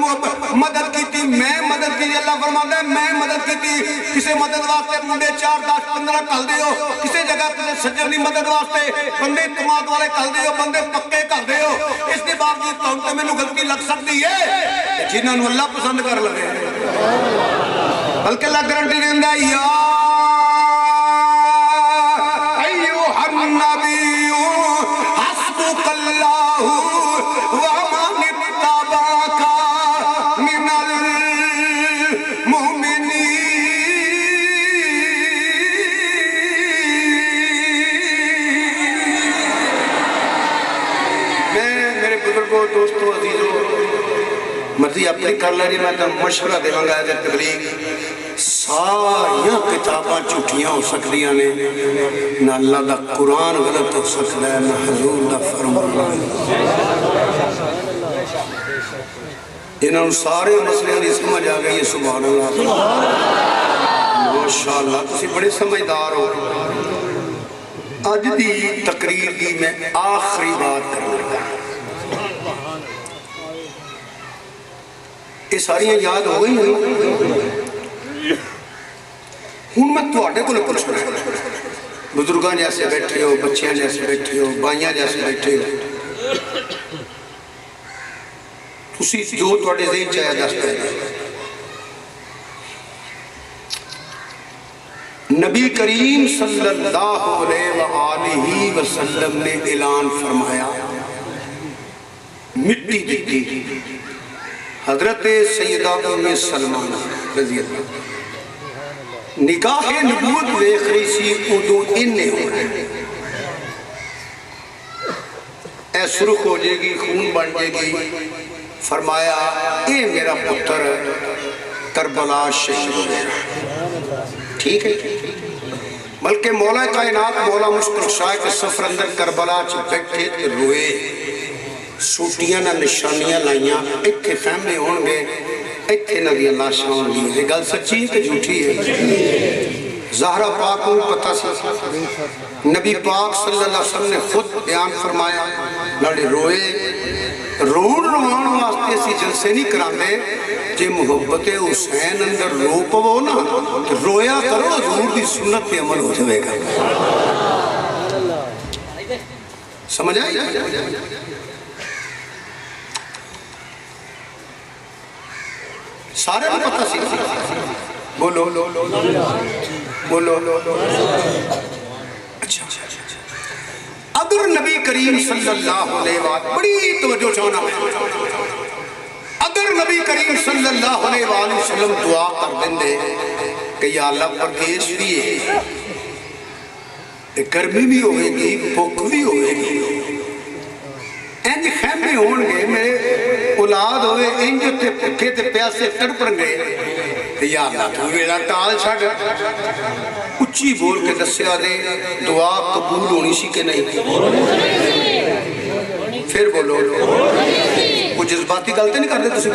مدد کی تھی میں مدد کی اللہ فرماتا ہے میں مدد کی تھی کسے مدد واسطے منڈے 4 10 15 کل دے ہو کسے جگہ کسے سجر نہیں مدد واسطے بندے اعتماد والے کل دے ہو بندے پکے کر دے ہو اس کے باوجود تو انتے میں نو غلطی لگ سکتی ہے جنہاں نو اللہ پسند کر لگے بلکہ اللہ گارنٹی دیندا یا ایھا النبی حسبک اللہ ومن اتبعک من دوستو عزیزو مرضی اپنی کر لے میں تو مشورہ دے منگا ہے تبلیغ ساریاں کتاباں جھوٹیاں ہو سکتیاں نے نہ اللہ دا قرآن غلط ہو سکتا ہے نہ حضور دا فرمان انہوں سارے مسئلے دی سمجھ آ گئی ہے سبحان اللہ ماشاءاللہ تسی بڑے سمجھدار ہو آج دی تقریر دی میں آخری بات کرنے لگا یہ ساری یاد ہو گئی ہوں میں تواڈے کول پوچھنا بزرگاں جیسے بیٹھے ہو بچیاں جیسے بیٹھے ہو بھائیاں جیسے بیٹھے ہو تسی جو تواڈے ذہن چ آیا دس دے نبی کریم صلی اللہ علیہ وآلہ وسلم نے اعلان فرمایا مٹی دیتی حضرت سیدہ ام سلمہ رضی اللہ نکاح نبوت ویکھ رہی سی ادو انہیں ہو رہے اے سرخ ہو جائے گی خون بن جائے گی فرمایا اے میرا پتر کربلا شہید ہو گیا ٹھیک ہے بلکہ مولا کائنات مولا مشکل شاہ کے سفر اندر کربلا چ بیٹھے تے روئے سوٹیاں نہ نشانیاں لائیاں ایتھے خیمے ہون گے ایتھے نہ دی اللہ شاہ ہون گے یہ گل سچی ہے کہ جھوٹی ہے زہرہ پاک کو پتہ سی نبی پاک صلی اللہ علیہ وسلم نے خود بیان فرمایا لڑے روئے رون روان واسطے سی جلسے نہیں کراندے جے محبت حسین اندر رو پو نا رویا کرو حضور دی سنت پہ عمل ہو جائے گا سمجھ آئی سارے کو پتہ سی بولو بولو اچھا اگر نبی کریم صلی اللہ علیہ وآلہ بڑی توجہ چاہنا ہے اگر نبی کریم صلی اللہ علیہ وآلہ وسلم دعا کر دیں دے کہ یا اللہ پردیش بھی ہے گرمی بھی ہوئے گی بھوک بھی ہوئے گی انج خیمے ہون گے میرے اولاد ہوئے انج تے پکھے تے پیاسے تڑپن گئے یا اللہ تو ویلا ٹال چھڑ اچھی بول کے دسیا دے دعا قبول ہونی سی کہ نہیں پھر بولو وہ جذباتی غلطی نہیں کر دے تسی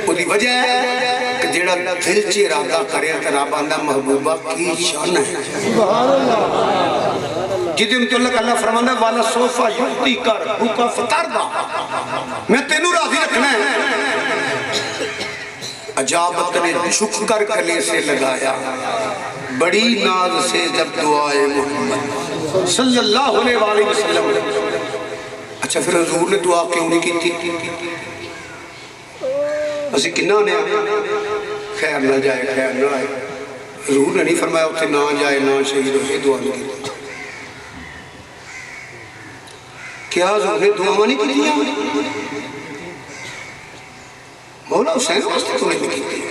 وہ دی وجہ ہے کہ جیڑا دل چ ارادہ کرے تے رب آندا محبوبہ کی شان ہے سبحان اللہ جدی متعلق اللہ فرمانا والا صوفہ یقتی کر بھوکا فتر دا میں تینوں راضی رکھنا ہے عجابت نے جھک کر گلے سے لگایا بڑی ناز سے جب دعائے محمد صلی اللہ علیہ وآلہ وسلم اچھا پھر حضور نے دعا کیوں نہیں کی تھی اسی کنہ نے خیر نہ جائے خیر نہ آئے حضور نے نہیں فرمایا اتھے نہ جائے نہ شہید ہوئے دعا نہیں کی کیا حضور نے دعا نہیں کی تھی مولا حسین واسطے تو نہیں کی تھی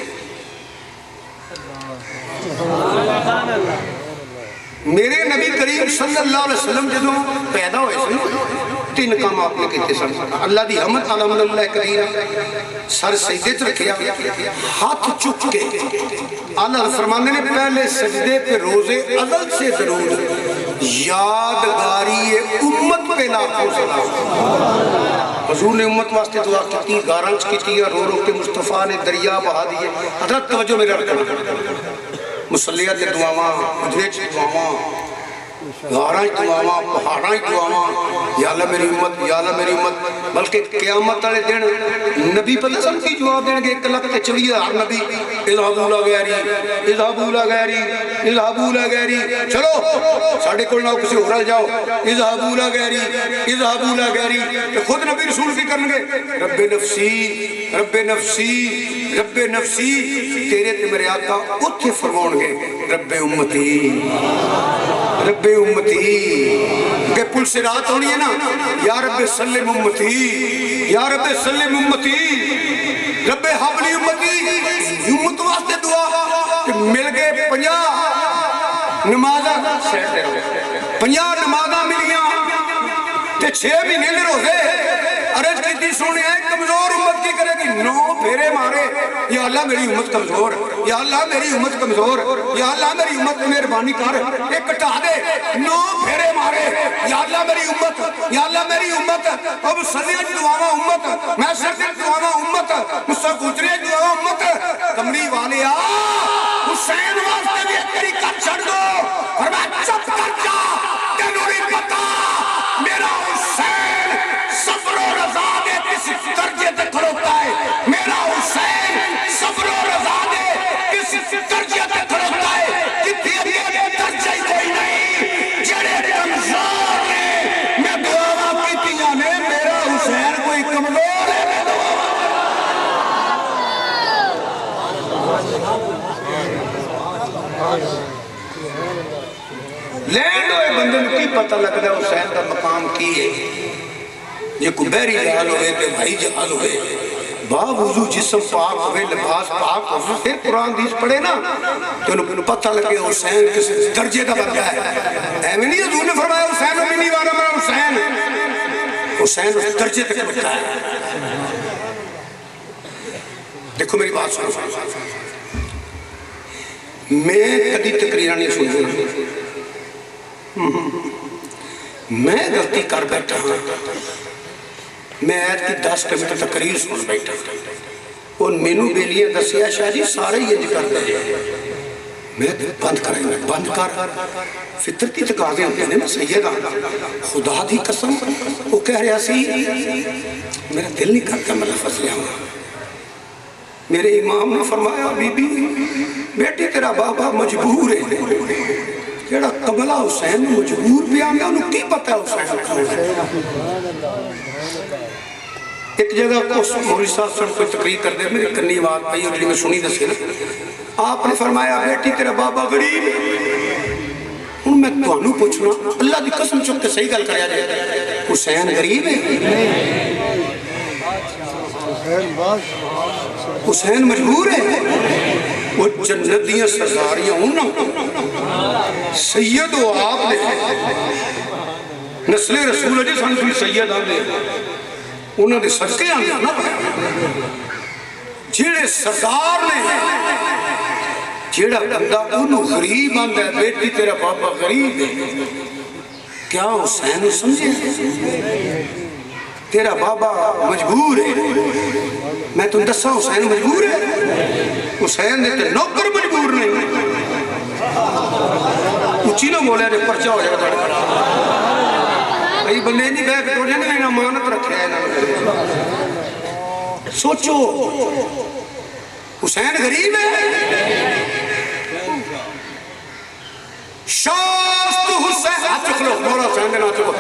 میرے نبی کریم صلی اللہ علیہ وسلم جدوں پیدا ہوئے سے تین کام آپ نے کہتے سن اللہ دی حمد الحمدللہ کریم سر سجدے رکھیا ہاتھ چک کے اللہ فرمانے نے پہلے سجدے پہ روزے ازل سے ضرور یادگاری امت پہ لاکھوں سلام حضور نے امت واسطے دعا کی گارنچ کی تھی رو رو کے مصطفیٰ نے دریا بہا دیئے حضرت توجہ میرے رکھنا مسلیت دعاواں مجھے دعاواں غاراں دعاواں پہاڑاں دعاواں یا اللہ میری امت یا اللہ میری امت بلکہ قیامت والے دن نبی پتہ سب کی جواب دیں گے 1,40,000 نبی اذهبوا لا غیری اذهبوا لا غیری اذهبوا لا غیری چلو ساڑھے کول نہ کسی اور جاؤ اذهبوا لا غیری اذهبوا لا غیری کہ خود نبی رسول کی کرن گے رب نفسی رب نفسی رب نفسی تیرے تے میرے آقا اتھے فرماؤں گے رب امتی رب امتی کہ پل سے رات ہونی ہے نا یا رب سلم امتی یا رب سلم امتی رب حبلی امتی امت واسطے دعا کہ مل گئے 50 نمازہ 50 نمازہ ملیاں تے 6 مہینے دے روزے عرض کیتی سونے ہیں کمزور امت کی کرے گی 9 پھیرے مارے یا اللہ میری امت کمزور یا اللہ میری امت کمزور یا اللہ میری امت مہربانی کر ایک کٹا دے 9 پھیرے مارے یا اللہ میری امت یا اللہ میری امت اب صدیت دعاواں امت میں سردت دعاواں امت مصر گجرے دعاواں امت کمری والے حسین واسطے بھی ایک طریقہ چھڑ دو اور میں چپ کر جا تینوں نہیں پتا میرا حسین صبر و رضا دے کس درجے تے کھڑوتا ہے میرا حسین صبر و رضا دے کس درجے تے کھڑوتا ہے کہ تیرے درجے کوئی نہیں جڑے کمزور نے میں دعاواں کیتیاں نے میرا حسین کوئی کمزور ہے پتہ لگتا ہے حسین کا مقام کی ہے یہ کوئی بحری جہاز ہوئے تو بھائی جہاز ہوئے باوضو جسم پاک ہوئے لباس پاک ہوئے پھر قرآن حدیث پڑھے نا تو انہوں پتہ لگے حسین کس درجے کا بندہ ہے ایویں نہیں حضور نے فرمایا حسین و منی والا میرا حسین حسین اس درجے تک بندہ ہے دیکھو میری بات سنو میں کدی تقریرہ نہیں سنی میں غلطی کر بیٹھا میں آیت کی 10 کمیٹر تقریر سن بیٹھا اور مینو بیلیاں دسیا شاہ جی سارے یہ کر دے میں بند کریں بند کر فطرتی تقاضے ہوتے ہیں سیدہ خدا دی قسم وہ کہہ رہا سی میرا دل نہیں کرتا میں لفظ لیا ہوں میرے امام نے فرمایا بی بی بیٹی تیرا بابا مجبور ہے کیڑا قبلہ حسین مجبور بھی آگیا انہوں کی پتہ ہے حسین ایک جگہ مولی صاحب سن کوئی تقریر کر دے میرے کنی بات پائی اور میں سنی دسے آپ نے فرمایا بیٹی تیرا بابا غریب انہوں میں توانو پوچھنا اللہ دی قسم چکتے صحیح گل کریا جائے حسین غریب ہے حسین مجبور ہے وہ جنت دیاں سرداریاں ہونا سید و آپ نے نسل رسول ہے جی سن کوئی سید آنے انہوں نے صدقے آنے نا جیڑے سردار نے جیڑا بندہ انہوں غریب آندہ ہے بیٹی تیرا بابا غریب ہے کیا حسین سمجھے تیرا بابا مجبور ہے میں تم دسا حسین مجبور ہے حسین نے تے نوکر مجبور نہیں اچھی نہ بولے رہے پرچہ ہو جائے گا بھئی بندے نہیں بیک تو جانے میں امانت رکھے ہیں سوچو حسین غریب ہے شاست حسین ہاتھ چکھ لو مولا حسین دینا چکو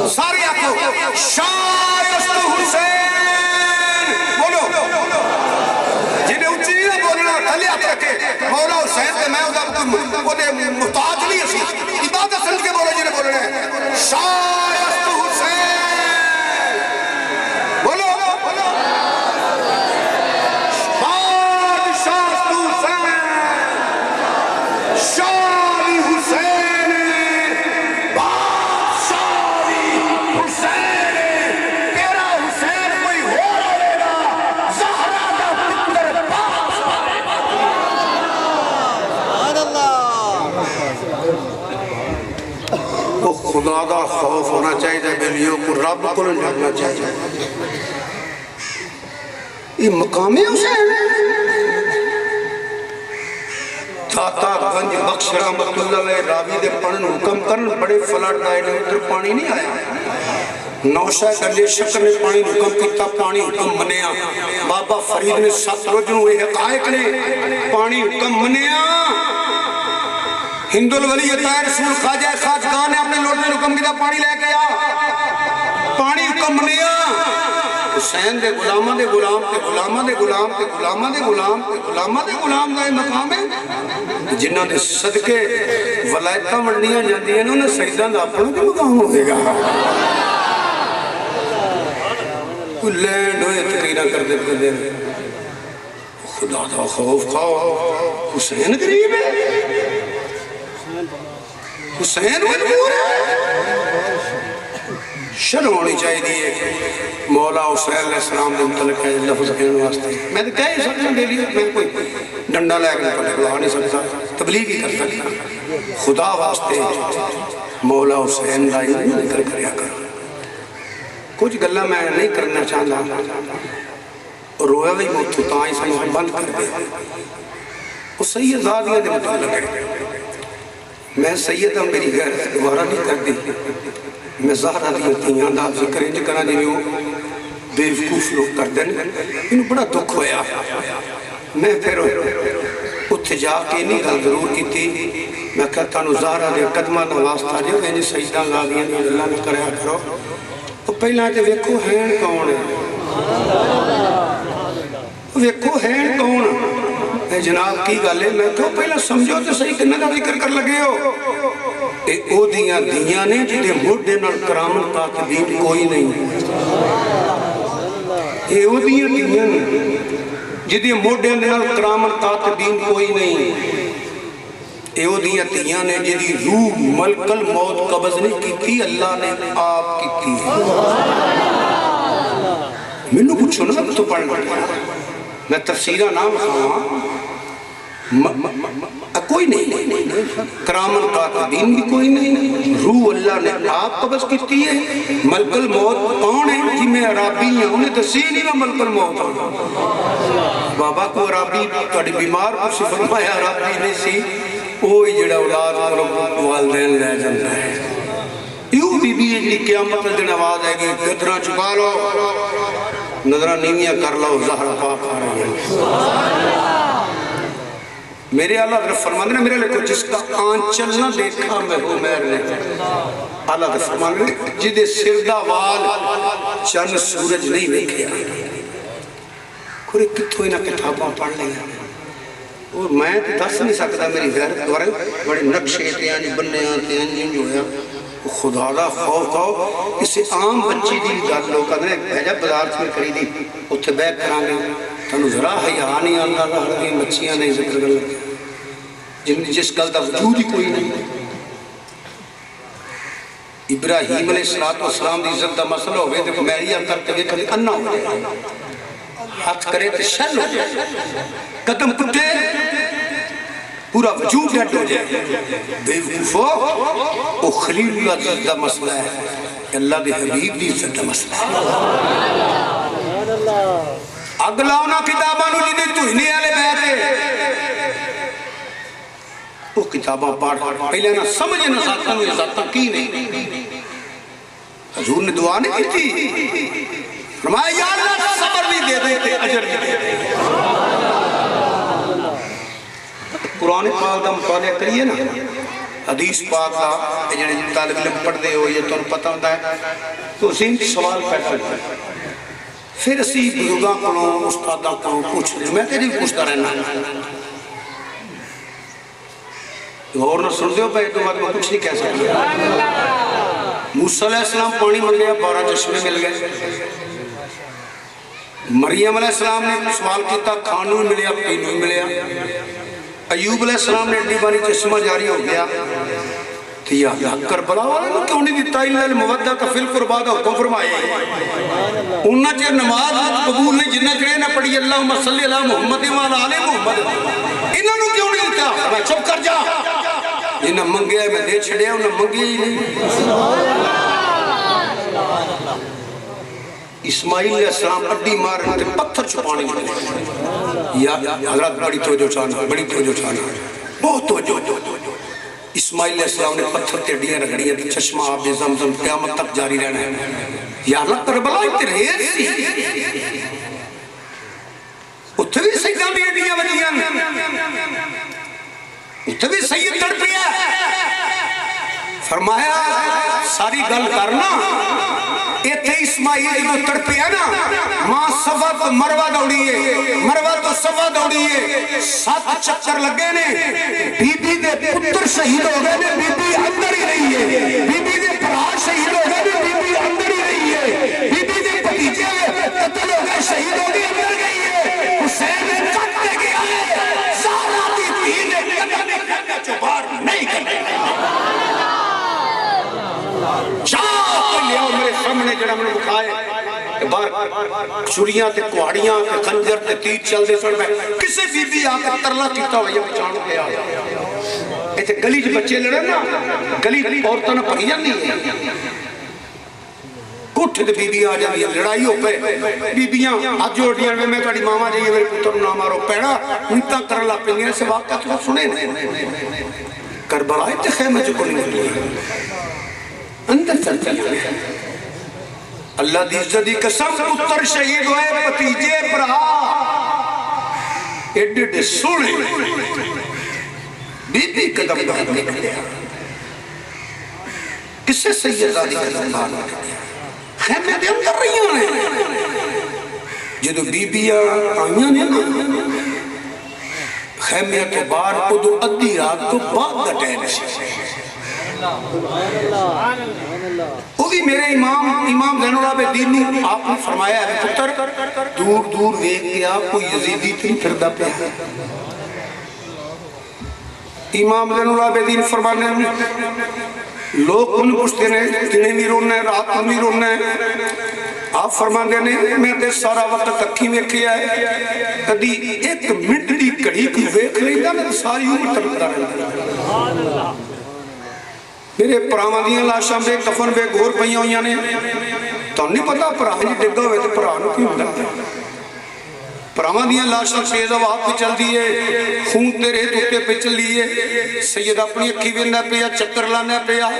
ساری آنکھو شاست حسین بولو جنہیں اچھی نہیں بولنا تھلی ہاتھ رکھے مولا حسین دے میں ادھا محتاج نہیں اسی عبادت سمجھ کے بولو جنہیں بولنا ہے شاست حسین بولو بادشاہ حسین شاہی حسین بادشاہی حسین تیرا حسین کوئی ہو رہے گا زہرہ دا پتر پاس وہ خدا دا خوف ہونا چاہیے بیلیوں کو رب کو لڑنا چاہیے یہ مقام حسین داتا گنج بخش رحمت اللہ علیہ راوی دے پڑھن حکم کرن بڑے فلٹ آئے نے ادھر پانی نہیں آیا نوشہ گلے شکر نے پانی حکم کیتا پانی حکم منیا بابا فرید نے 7 رجنوں حقائق نے پانی حکم منیا ہندو الولی عطا رسول خواجہ خواجگان نے اپنے لوٹنے حکم کیتا پانی لے گیا پانی حکم منیا حسین دے غلامہ دے غلام تے غلامہ دے غلام تے غلامہ دے غلام تے غلامہ دے غلام دا مقام ہے جنہاں دے صدقے ولایتاں منڈیاں جاندی ہیں انہوں نے سجدہ دا اپنا بھی مقام ہوئے گا کوئی لینڈ ہوئے تقریرہ کر دے خدا دا خوف کھاؤ حسین غریب ہے حسین مجبور ہے شرم ہونی چاہیے مولا حسین علیہ السلام نے متعلق ہے لفظ کہنے واسطے میں تو کہہ سکتا دے لیا میں کوئی ڈنڈا لے کر پڑھا نہیں سکتا تبلیغ ہی کر سکتا خدا واسطے مولا حسین دا ہی ذکر کریا کر کچھ گلہ میں نہیں کرنا چاہتا رویا بھی موت ہوتا ہی سمجھ بند کر دے وہ سید زادیہ دے متعلق ہے میں سیدہ میری غیرت دوبارہ نہیں کر دی میں زہرہ دی تیاں دا ذکر انج کرا جنہی ہوں بے وقوف لوگ کر دیں انہوں بڑا دکھ ہویا میں پھر اتھے جا کے نہیں گل ضرور کی تھی میں کہتا ہوں زہرہ دے قدمہ نواستا جو انجی سجدہ لا دیا نہیں اللہ نے کریا کرو وہ پہلا آتے ویکھو ہین کون ہے ویکھو ہین کون جناب کی گل ہے؟ میں کہو پہلے سمجھو تو صحیح کنہ دا ذکر کر لگے ہو؟ اے او دیاں دیاں نے جدے موڈے نال کرامن کاتبین کوئی نہیں. اے او دیاں دیاں نے جدے موڈے نال کرامن کاتبین کوئی نہیں. اے او دیاں دیاں نے جدی روح ملک الموت قبض نہیں کی تھی، اللہ نے آپ کی تھی. میں نے پوچھو نا تو پڑھنا میں تفسیرہ نام خواہاں کوئی نہیں، کرامن کاتبین بھی کوئی نہیں. روح اللہ نے آپ قبض کیتی ہے. ملک الموت کون ہے؟ جی میں عرابی ہیں، انہیں دسی نہیں میں ملک الموت ہوں. بابا کو عرابی کڑی بیمار کچھ فرمایا عرابی نہیں سی، اوہی جڑا اولاد کرو والدین لے جاندہ ہے. یوں بی بی جی قیامت دن آواز ہے کہ گدرہ چکا لو، نظرہ نیمیاں کر لو، زہر پاک آ رہی ہے. میرے اللہ حضرت فرمانے نے میرے لئے جس کا آنچل نہ دیکھا میں ہوں میر نے. اللہ حضرت فرمانے نے جدے سردہ وال چند سورج نہیں دیکھیا. کھوڑے کتھو ہی نہ کتاباں پڑھ لیا اور میں دس نہیں سکتا میری غیرت دوارے بڑے نقشے تھے آنی بننے آتے ہیں جو ہے خدا دا خوف کھاؤ. اسے عام بچی دی گل لوگ کہتے ہیں بھیجا بازار سے خریدی اتھے بیک کرانگے تنو ذرا حیاء نہیں آندا اللہ کی مچھیاں نہیں ذکر کر لگے جن جس گل دا وجود ہی کوئی نہیں. ابراہیم علیہ السلام دی عزت دا مسئلہ ہوئے دیکھو میریاں کرتے گئے کبھی انہ ہو جائے، ہاتھ کرے تو شل ہو جائے، قدم پٹے پورا وجود ڈٹ ہو جائے. بے وقوفو او خلیل اللہ دی عزت دا مسئلہ ہے، اللہ دی حبیب دی عزت دا مسئلہ ہے. اگلاؤنا کتابانو جنہیں تو ہنے آلے بیعتے وہ کتاباں پاڑھ پہلے نہ سمجھے نہ ساتھا ہوئے ذاتہ کی نہیں. حضور نے دعا نہیں کی تھی، فرمایا یا اللہ صبر بھی دے دیتے اجر بھی دے دیتے. قرآن پاک دا مطالعہ کریے نا، حدیث پاک دا جنہیں طالب علم پڑھ دے ہو یہ تو پتہ ہوتا ہے تو ذہن سوال پیدا ہوتا ہے. پھر اسی بزرگاں کروں استاداں کروں پوچھ لیں. میں تیری پوچھتا رہنا اور نہ سن دیو پہ تو بعد میں کچھ نہیں کہہ سکتا. موسیٰ علیہ السلام پانی مل گیا، 12 چشمے مل گئے. مریم علیہ السلام نے سوال کیتا کھانو ملیا پینو ملیا. ایوب علیہ السلام نے اڈی باری چشمہ جاری ہو گیا. تو یا اللہ کربلا والے نے کیوں نہیں دیتا اللہ المودہ کا فی القربہ کا حکم فرمائے. انہاں چیر نماز قبول نہیں جنہ چڑے نہ پڑھی اللہم صلی اللہ محمد وعلا آلِ محمد. انہاں نے کیوں نہیں دیتا؟ میں چپ کر جا. جنہ منگے ہے میں دے چھڑے انہاں منگے ہی نہیں. اسماعیل علیہ السلام اڈی مار رہے تھے پتھر چھپانے میں. یا حضرت بڑی توجہ چاہنا، بڑی توجہ چاہنا، بہت توجہ. اسماعیل علیہ السلام نے پتھر تے ڈیاں رگڑیاں تے چشمہ آب زمزم قیامت تک جاری رہنا ہے. یا اللہ کربلا تے ریت سی اتھے بھی سیدہ بھی ڈیاں وجیاں اتھے بھی سید تڑپیا. فرمایا ساری گل کرنا ایتھے اسماعیل جو تڑپیا نا ماں صفا تو مروہ دوڑیے، مروہ تو صفا دوڑیے، 7 چکر لگے نے. بی بی دے پتر شہید ہو گئے نے، بی بی اندر ہی رہی ہے. بی بی دے پرا شہید ہو گئے نے، بی بی اندر ہی رہی ہے. بی بی دے پتیجے قتل ہو گئے، شہید ہو گئے، اندر گئی ہے. حسین نے کٹنے گیا ہے، زہرا دی دین نے قدم کرنے جو بار نہیں کرنے. شاہ لیا میرے سامنے جڑا میں نے بکھائے بار چھڑیاں تے کوہڑیاں تے خنجر تے تیر چل دے سڑ میں کسے بی بی آکے ترلا کیتا ہوئی پچھانو گیا. ایتھے گلی جو بچے لڑے نا گلی عورتوں نے پڑھی جاندی ہے. کٹھ تے بی بی آ جاندی ہے، لڑائی ہو پہ بیبیاں ہاتھ جوڑ دیاں میں تہاڈی ماما جائیے میرے پتر نہ مارو پیڑا انتا کرن لا پیندیاں. سے واقعہ تو سنے کربلا تے خیمے چ کوئی نہیں اندر چلتا ہے. اللہ دی عزت دی قسم پتر شہید ہوئے پتیجے برا ایڈے ایڈے سونے بی بی قدم دار نکلیا. کسے سیدہ دی قدم دار نکلیا خیمے دے اندر رہیاں نے. جدو بی بیاں آئیاں نے نا خیمے تو باہر ادو ادھی رات تو بعد دا ٹائم سی وہ بھی میرے امام زین العابدین آپ نے فرمایا ہے پتر دور دور دیکھ گیا کوئی یزیدی تھی پھردہ پہ امام زین العابدین فرمانے لوگ ان پوچھتے ہیں دنیں بھی رونا ہے رات بھی رونا ہے آپ فرمانے نے میں تے سارا وقت اکھی میں کیا ہے کدی ایک منٹ دی کڑی کی ویکھ لیتا میں ساری عمر ترکتا رہتا میرے پراواں دیاں لاشاں بے کفن بے گور پئیاں ہویاں نے تو نہیں پتا پرا جی ڈگا ہوئے تو پرا نو کی ہوندا پراواں دیاں لاشاں تیز ہوا پہ چل دیئے خون تیرے دوتے پہ چل لیے سید اپنی اکھی ویندا پیا چکر لانا پیا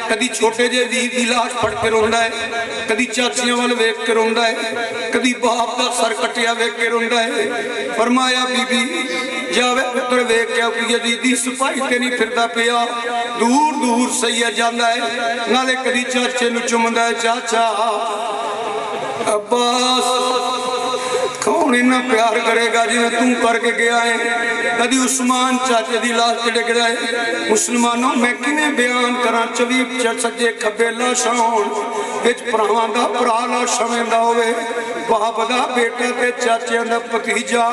کدی چھوٹے جے دی لاش پھڑ کے روندا ہے کدی چاچیاں وال ویکھ کے روندا ہے کدی باپ دا سر کٹیا ویکھ کے روندا ہے فرمایا بی بی جاوے پتر ویکھ کے کوئی یزیدی سپاہی تے نہیں پھردا پیا دور دور سید جاندا ہے نالے کدی چاچے نو چومدا ہے چاچا عباس کون اتنا پیار کرے گا جی میں تم کر کے گیا ہے کدی عثمان چاچے دی لاش تے ڈگ رہا ہے مسلمانوں میں کنے بیان کراں چوی سجے کھبے لاشاں وچ پراواں دا پرا لاش ویندا ہوے باپ دا بیٹا تے چاچے دا بھتیجا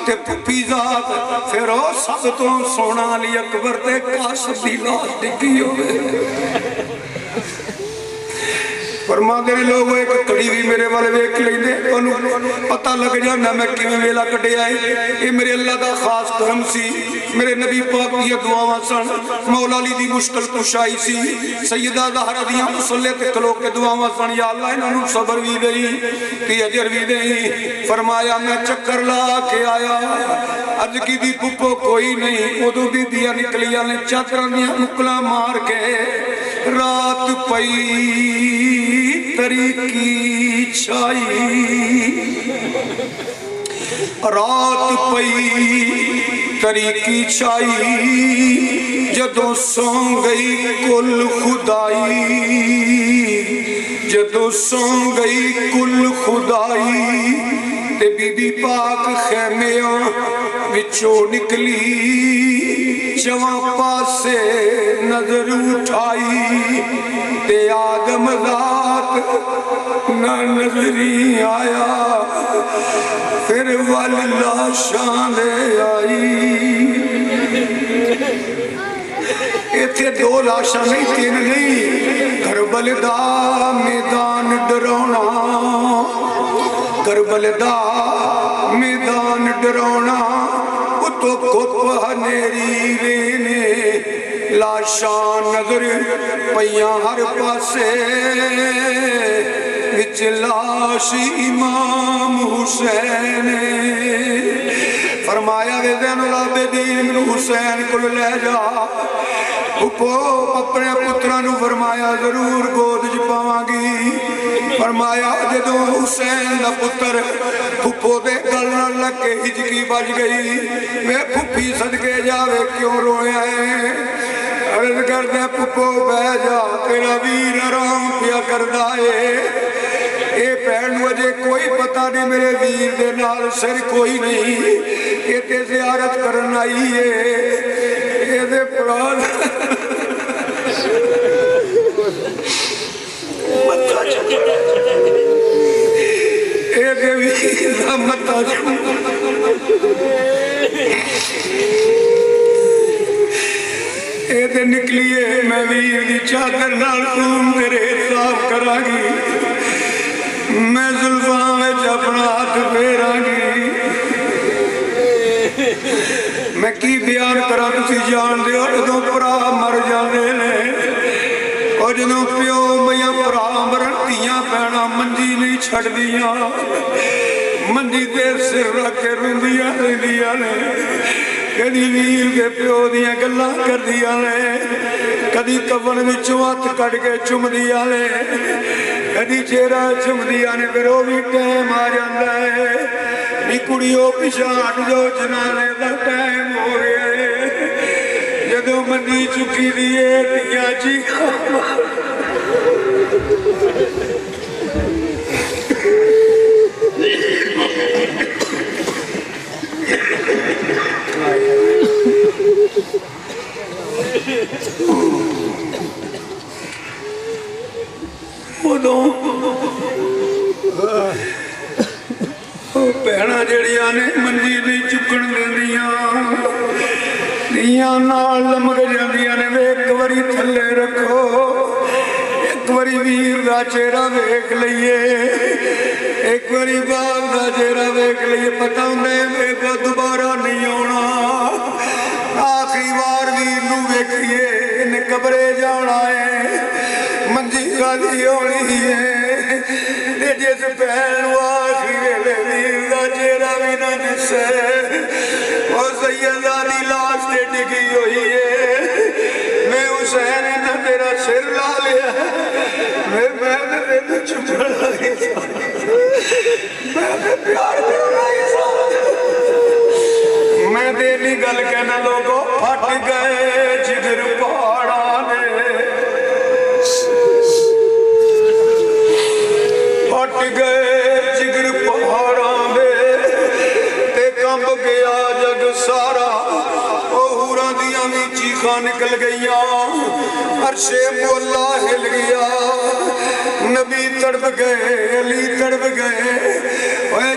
تے پھپھی ذات پھر او سب تو سونا علی اکبر تے قاسم دی لاش ڈگی ہوے فرما دے لوگ ایک کڑی بھی میرے والے ویکھ لیندے انہوں پتہ لگ جانا میں کیویں ویلا کڈے آئے یہ میرے اللہ دا خاص کرم سی میرے نبی پاک دی دعاواں سن مولا علی دی مشکل کشائی سی سیدہ زہرا دیاں مصلی تے کھلو کے دعاواں سن یا اللہ انہوں صبر بھی دئی تے اجر بھی دئی فرمایا میں چکر لا کے آیا اج کی دی پپو کوئی نہیں ادو بھی دیا نکلیاں نے چادراں دیاں نکلا مار کے رات پئی طریقی چھائی رات پئی طریقی چھائی جدو سوں گئی کل خدائی جدو سوں گئی کل خدائی تے بی بی پاک خیمیاں وچوں نکلی جوان پاسے نظر اٹھائی تے آدم ذات نہ نظری آیا پھر واللہ شان آئی ایتھے دو لاشاں نہیں تین نہیں کربل دا میدان ڈرونا کربل دا میدان ڈرونا تو کپہنیری وینے لاشان نظر پیاں ہر پاسے وچ لاش امام حسین فرمایا وے زین العابدین ابن حسین کو لے جا پھپو اپنے پترانو فرمایا ضرور گود پاواں گی فرمایا جدو حسین دا پتر پھپو دے گل نہ لگ کے ہجکی بج گئی میں پھپھی صدقے جاوے کیوں رویا ہے عرض کردہ پھپو بہ جا تیرا ویر آرام پیا کردہ ہے اے پہن وجہ کوئی پتہ نہیں میرے ویر دے نال سر کوئی نہیں اے تے زیارت کرنا ہی ہے اے دے پران اے دے ویر دا متا اے دے نکلیے میں ویر دی چادر نال خون میرے صاف کرا گی میں زلفاں میں اپنا ہاتھ پھیرا گی میں کی بیان کرا تسی جان دے اور جدوں پرا مر جاندے نے اور جدوں پیو میاں پرا مرن دیاں پینا منجی نہیں چھڑ دیاں منجی دے سر رکھ کے روندیاں رہندیاں نے کدی ویر کے پیو دیاں گلاں کر دیاں نے کدی کفن وچوں ہاتھ کٹ کے چم دیاں نے کدی چہرہ چم دیاں نے پھر وہ بھی ٹائم آ جاندا ہے نی کڑیوں پیچھے ہٹ جو جنانے دا ٹائم ہو گیا ہے جدوں منی چکی دیے دیاں چیخاں ਭੈਣਾਂ ਜਿਹੜੀਆਂ ਨੇ ਮੰਜੀ ਨਹੀਂ ਚੁੱਕਣ ਦਿੰਦੀਆਂ, ਨੀਆਂ ਨਾਲ ਲਮਕ ਜਾਂਦੀਆਂ ਨੇ। ਵੇ ਇੱਕ ਵਾਰੀ ਥੱਲੇ ਰੱਖੋ, ਇੱਕ ਵਾਰੀ ਵੀਰ ਦਾ ਚਿਹਰਾ ਵੇਖ ਲਈਏ, ਇੱਕ ਵਾਰੀ ਬਾਪ ਦਾ ਚਿਹਰਾ ਵੇਖ ਲਈਏ। ਪਤਾ ਹੁੰਦਾ ਮੇਰੇ ਕੋਲ ਦੁਬਾਰਾ ਨਹੀਂ ਆਉਣਾ, ਆਖਰੀ ਵਾਰ ਵੀਰ ਨੂੰ ਵੇਖੀਏ, ਇਹਨੇ ਕਬਰੇ ਜਾਣਾ ਹੈ, ਮੰਜੀ ਖਾਲੀ ਹੋਣੀ ਹੈ। ਤੇ ਜਿਸ ਭੈਣ ਨੂੰ ਆਖਰੀ ਵੇਲੇ ਵੀਰ ਦਾ ਚਿਹਰਾ ਵੀ ਨਾ ਦਿਸੇ, ਉਹ ਸੈਯਦਾ ਦੀ ਲਾਸ਼ ਤੇ ਡਿੱਗੀ ਹੋਈ ਹੈ। ਮੈਂ ਹੁਸੈਨ ਨੇ ਤੇਰਾ ਸਿਰ ਲਾ ਲਿਆ, ਮੈਂ ਤੈਨੂੰ ਚੁੱਕਣ ਲੱਗੀ, ਮੈਂ ਪਿਆਰ ਕਰਨਾ ਹੀ ਸਾਰਾ। ਮੈਂ ਤੇ ਇੰਨੀ ਗੱਲ ਕਹਿਣਾ ਲੋਗੋ, ਫਟ ਗਏ ਜਿਗਰ ਪਹਾੜਾਂ ਦੇ, ਫਟ ਗਏ ਜਿਗਰ ਪਹਾੜਾਂ ਦੇ, ਤੇ ਕੰਬ ਗਿਆ ਜਗ ਸਾਰਾ। ਉਹ ਹੂਰਾਂ ਦੀਆਂ ਵੀ ਚੀਖਾਂ ਨਿਕਲ ਗਈਆਂ, ਅਰਸ਼ੇ ਮੌਲਾ ਹਿਲ ਗਿਆ। ਨਬੀ ਤੜਪ ਗਏ, ਅਲੀ ਤੜਪ ਗਏ। ਓਏ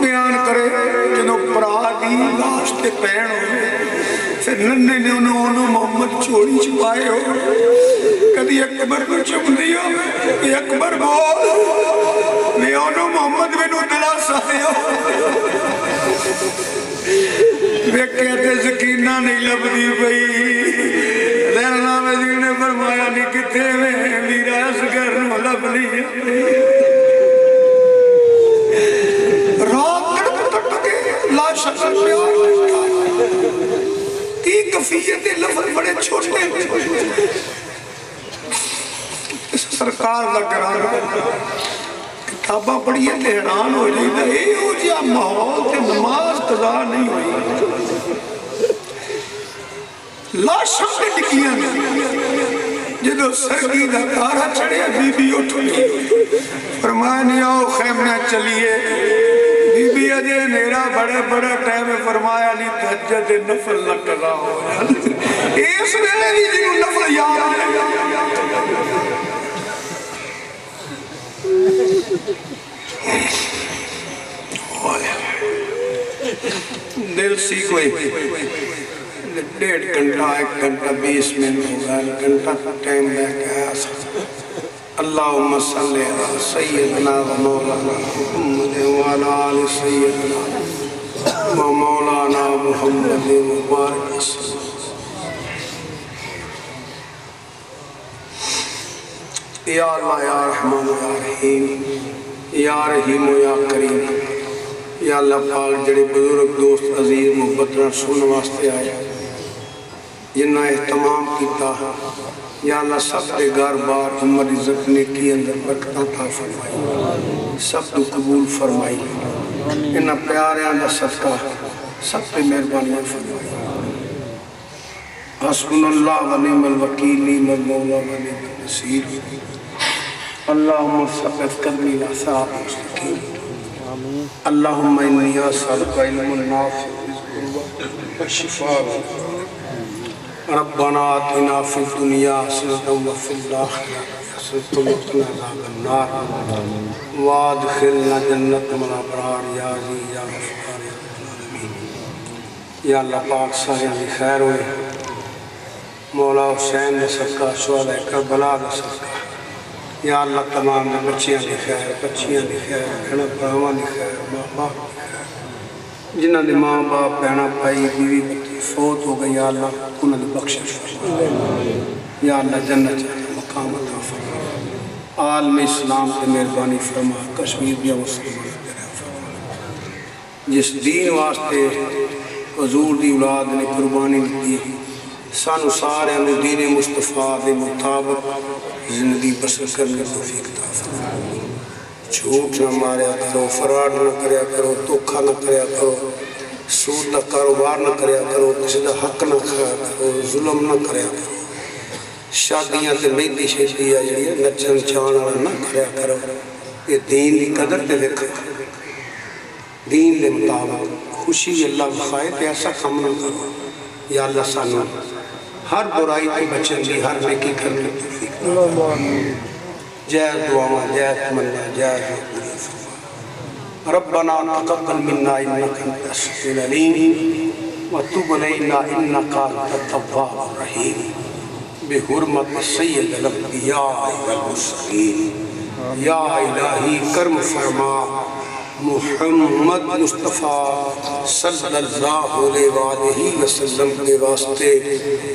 بیان کرے جنہوں پرا دی لاش تے پین ہو، پھر ننے نے انہوں محمد چوڑی چھپائے ہو، کدی اکبر کو چپ دیا، یہ اکبر بول میں انہوں محمد میں نو دلا سائے ہو۔ میں کہتے سکینہ نہیں لب دی بھئی، لینا وزیر نے فرمایا نہیں کتے میں میرا اسگر نو لب نہیں۔ شکل پیار کی کفیت لفظ بڑے چھوٹے سرکار دا کرانا کتاباں پڑھیے تے حیران ہو جائے، اے ہو جا ماحول تے نماز قضا نہیں ہوئی۔ لاشاں تے ڈکیاں جدو سرگی دا کارا چڑھے بی بی اٹھ گئی، فرمایا نہیں آؤ خیمہ چلیے۔ بی بی اجے میرا بڑے بڑا ٹائم فرمایا نہیں تہجد نفل نہ قضا ہو جائے، اس ویلے بھی جنہوں نفل یاد دل سی کوئی 1.5 گھنٹہ 1 گھنٹہ 20 منٹ ہوگا، گھنٹہ ٹائم لے کے آیا سکتا۔ اللہم صلی علی سیدنا و مولانا محمد وعلی آل سیدنا و مولانا محمد مبارک وسلم۔ یا اللہ یا رحمان یا رحیم، یا رحیم یا کریم، یا اللہ پاک جڑے بزرگ دوست عزیز محبت رسول واسطے آئے، جنہ اہتمام کیتا، یا اللہ سب کے گھر بار عمر عزت نے کی اندر برکت عطا فرمائی، سب کو قبول فرمائی، انہاں پیاریاں دا صدقہ سب پہ مہربانیاں فرمائی۔ حسبنا اللہ و نعم الوکیل، نعم المولا و نعم النصیر۔ اللہم ثبت قدمی علی صراط مستقیم۔ اللہم انی اسألک علم نافع والشفاء۔ ربنا آتنا فی الدنیا حسنۃ وفی الآخرۃ حسنۃ وقنا عذاب النار وادخلنا جنت مع الابرار یا عزیز یا غفار یا رب العالمین۔ یا اللہ پاک سارے دی خیر ہوئے، مولا حسین نے صدقہ، شہداء کربلا نے صدقہ، یا اللہ تمام بچیاں دی خیر، بچیاں دی خیر، بہناں بھراواں دی خیر، ماں باپ دی خیر، جنہاں دے ماں باپ بہناں بھائی بیوی بچے فوت ہو گئی، یا اللہ انہاں دی بخشش فرما، یا اللہ جنت مقام عطا فرما، عالم اسلام تے مہربانی فرما، کشمیر دیا مسلمان تے رحم فرما۔ جس دین واسطے حضور دی اولاد نے قربانی دی، سانو سارے انو دین مصطفیٰ دے مطابق زندگی بسر کرنے توفیق عطا فرما۔ جھوٹ نہ ماریا کرو، فراڈ نہ کریا کرو، دھوکہ نہ کریا کرو، سود کا کاروبار نہ کریا کرو، کسی کا حق نہ کھایا کرو، ظلم نہ کریا کرو، شادیاں تے مہندی شیدی ہے جڑی نچن چان والا نہ کریا کرو، یہ دین کی قدر تے دیکھو، دین دے مطابق خوشی اللہ بخائے تے ایسا کام نہ کرو۔ یا اللہ سانو ہر برائی تے بچن دی، ہر نیکی کرنے کی جائز دعا، جائز تمنا، جائز ربنا تقبل منا انك انت السميع العليم وتب علينا انك انت التواب الرحيم بحرمت سید الانبیاء والمرسلین۔ یا الہی کرم فرما محمد مصطفیٰ صلی اللہ علیہ وآلہ وسلم کے واسطے،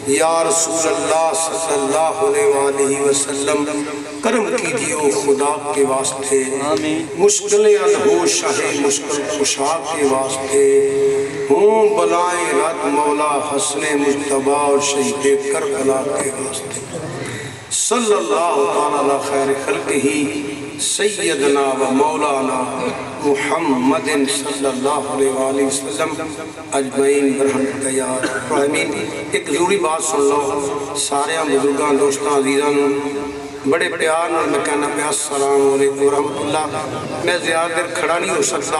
یا رسول اللہ صلی اللہ علیہ وآلہ وسلم کرم کیجیے خدا کے واسطے، مشکلیں الہو شاہ مشکل کشا کے واسطے، ہوں بلائیں رد مولا حسن مجتبی اور شہید کربلا کے واسطے، صلی اللہ تعالیٰ علی خیر خلقہ سیدنا و مولانا محمد صلی اللہ علیہ وآلہ وسلم اجمعین برحمتک یا الراحمین۔ ایک ضروری بات سن لو سارے بزرگاں دوستاں عزیزاں، بڑے پیار میں کہنا پیا السلام علیکم ورحمۃ اللہ۔ میں زیادہ دیر کھڑا نہیں ہو سکتا۔